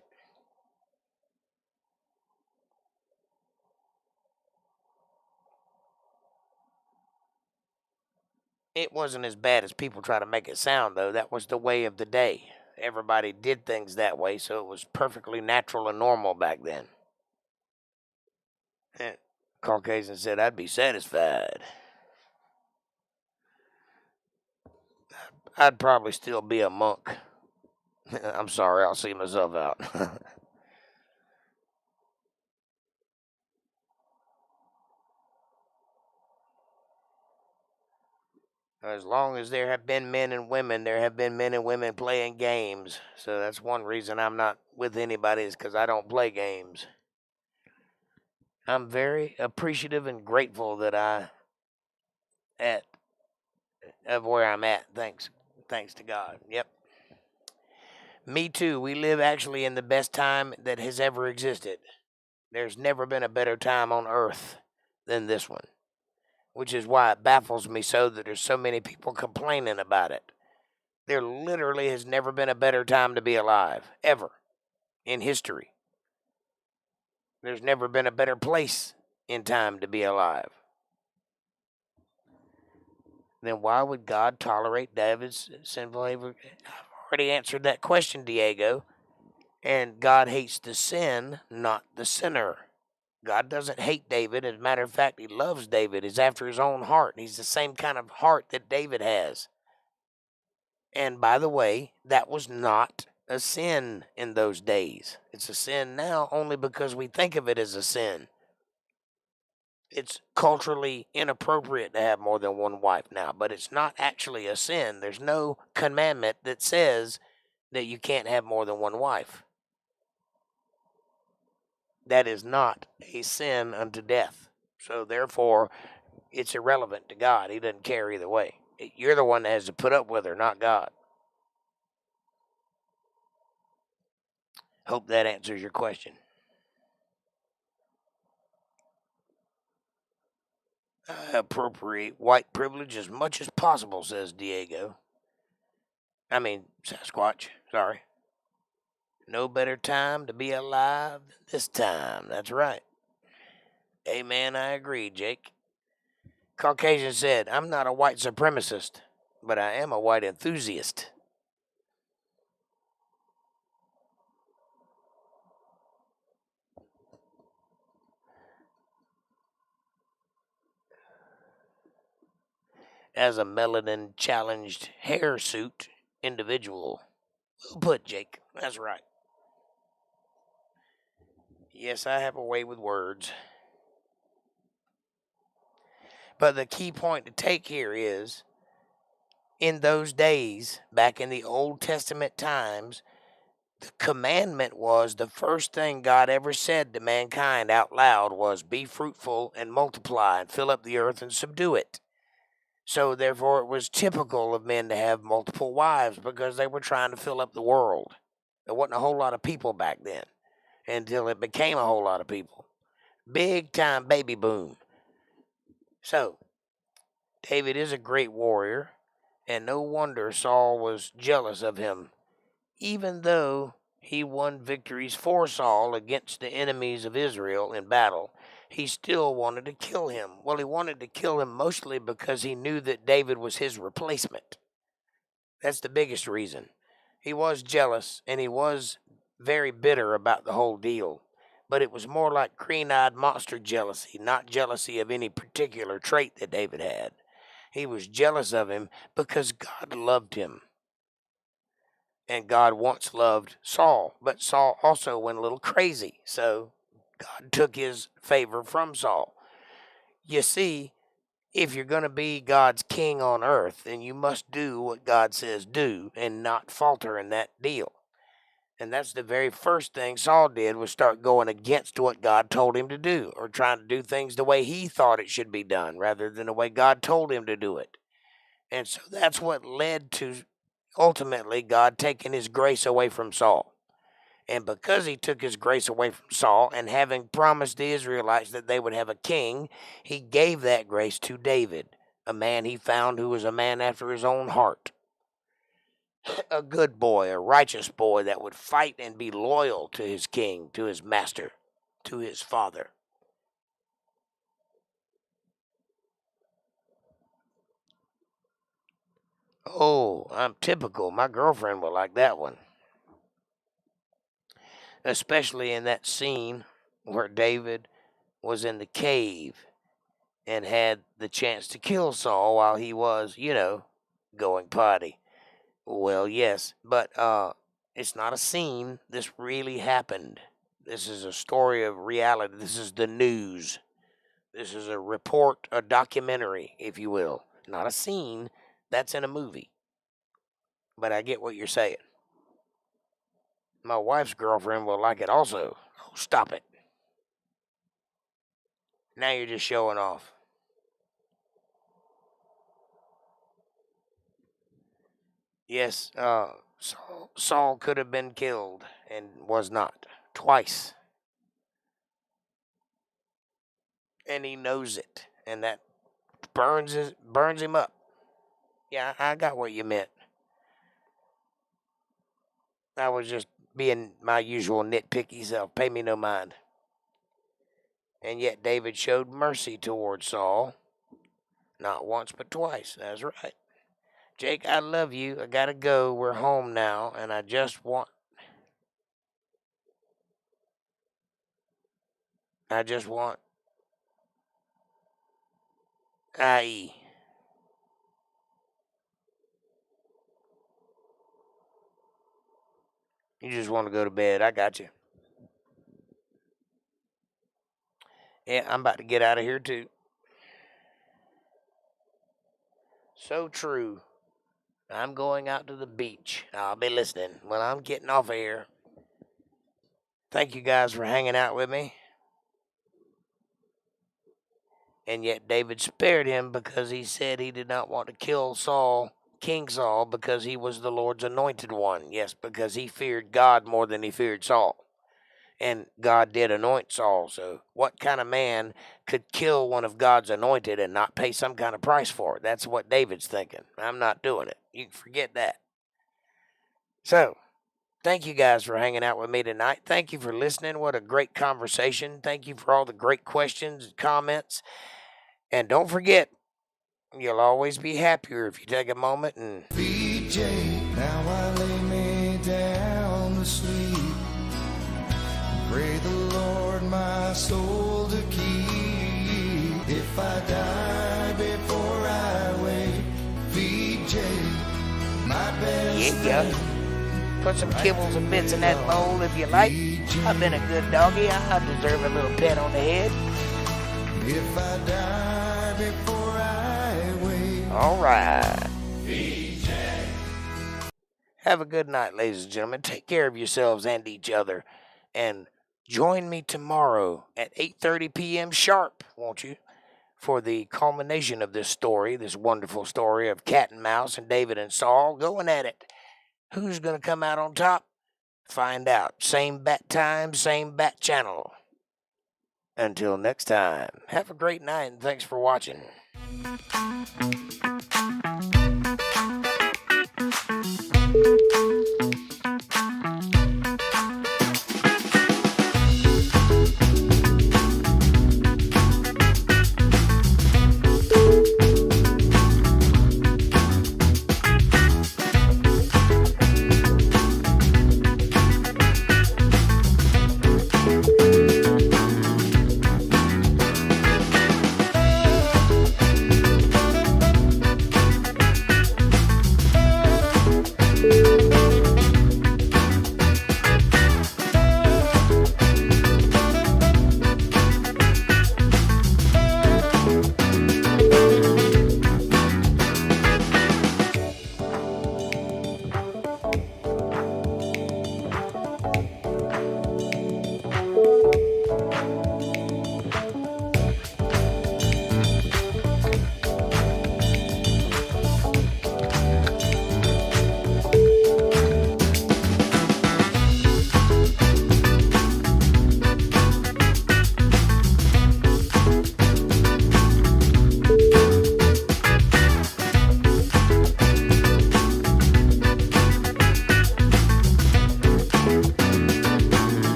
It wasn't as bad as people try to make it sound, though. That was the way of the day. Everybody did things that way, so it was perfectly natural and normal back then. Caucasian said, I'd be satisfied. I'd probably still be a monk. I'm sorry, I'll see myself out. As long as there have been men and women, there have been men and women playing games. So that's one reason I'm not with anybody is because I don't play games. I'm very appreciative and grateful that of where I'm at. Thanks to God. Yep. Me too. We live actually in the best time that has ever existed. There's never been a better time on earth than this one, which is why it baffles me so that there's so many people complaining about it. There literally has never been a better time to be alive, ever, in history. There's never been a better place in time to be alive. Then why would God tolerate David's sinful behavior? I've already answered that question, Diego. And God hates the sin, not the sinner. God doesn't hate David. As a matter of fact, he loves David. He's after his own heart. He's the same kind of heart that David has. And by the way, that was not a sin in those days. It's a sin now only because we think of it as a sin. It's culturally inappropriate to have more than one wife now, but it's not actually a sin. There's no commandment that says that you can't have more than one wife. That is not a sin unto death. So therefore, it's irrelevant to God. He doesn't care either way. You're the one that has to put up with her, not God. Hope that answers your question. Appropriate white privilege as much as possible, says Diego. I mean, Sasquatch. Sorry. No better time to be alive than this time. That's right. Amen, I agree, Jake. Caucasian said, I'm not a white supremacist, but I am a white enthusiast. As a melanin-challenged hairsuit individual. Well put, Jake. That's right. Yes, I have a way with words. But the key point to take here is, in those days, back in the Old Testament times, the commandment was, the first thing God ever said to mankind out loud was, be fruitful and multiply and fill up the earth and subdue it. So therefore it was typical of men to have multiple wives because they were trying to fill up the world. There wasn't a whole lot of people back then until it became a whole lot of people. Big time baby boom. So David is a great warrior, and no wonder Saul was jealous of him. Even though he won victories for Saul against the enemies of Israel in battle, he still wanted to kill him. Well, he wanted to kill him mostly because he knew that David was his replacement. That's the biggest reason. He was jealous, and he was very bitter about the whole deal. But it was more like green-eyed monster jealousy, not jealousy of any particular trait that David had. He was jealous of him because God loved him. And God once loved Saul, but Saul also went a little crazy. So God took his favor from Saul. You see, if you're going to be God's king on earth, then you must do what God says do and not falter in that deal. And that's the very first thing Saul did, was start going against what God told him to do, or trying to do things the way he thought it should be done rather than the way God told him to do it. And so that's what led to ultimately God taking his grace away from Saul. And because he took his grace away from Saul, and having promised the Israelites that they would have a king, he gave that grace to David, a man he found who was a man after his own heart. A good boy, a righteous boy that would fight and be loyal to his king, to his master, to his father. Oh, I'm typical. My girlfriend will like that one. Especially in that scene where David was in the cave and had the chance to kill Saul while he was, going potty. Well, yes, but it's not a scene. This really happened. This is a story of reality. This is the news. This is a report, a documentary, if you will. Not a scene. That's in a movie. But I get what you're saying. My wife's girlfriend will like it also. Oh, stop it. Now you're just showing off. Yes, Saul could have been killed and was not. Twice. And he knows it. And that burns him up. Yeah, I got what you meant. I was just being my usual nitpicky self. Pay me no mind. And yet David showed mercy towards Saul. Not once, but twice. That's right. Jake, I love you. I gotta go. We're home now, and I just want IE. You just want to go to bed. I got you. Yeah, I'm about to get out of here, too. So true. I'm going out to the beach. I'll be listening when I'm getting off of here. Thank you guys for hanging out with me. And yet David spared him because he said he did not want to kill Saul, King Saul, because he was the Lord's anointed one. Yes, because he feared God more than he feared Saul. And God did anoint Saul. So what kind of man could kill one of God's anointed and not pay some kind of price for it? That's what David's thinking. I'm not doing it. You can forget that. So, thank you guys for hanging out with me tonight. Thank you for listening. What a great conversation. Thank you for all the great questions and comments. And don't forget, you'll always be happier if you take a moment and... BJ, now I lay me down to sleep. Pray the Lord my soul to keep. If I die before I wake, VJ, my best friend, Put some kibbles and bits in that bowl if you like. I've been a good doggy. I deserve a little pat on the head. If I die before I wake. All right. Have a good night, ladies and gentlemen. Take care of yourselves and each other. And join me tomorrow at 8:30 p.m. sharp, won't you? For the culmination of this story, this wonderful story of Cat and Mouse and David and Saul going at it. Who's going to come out on top? Find out. Same bat time, same bat channel. Until next time, have a great night and thanks for watching.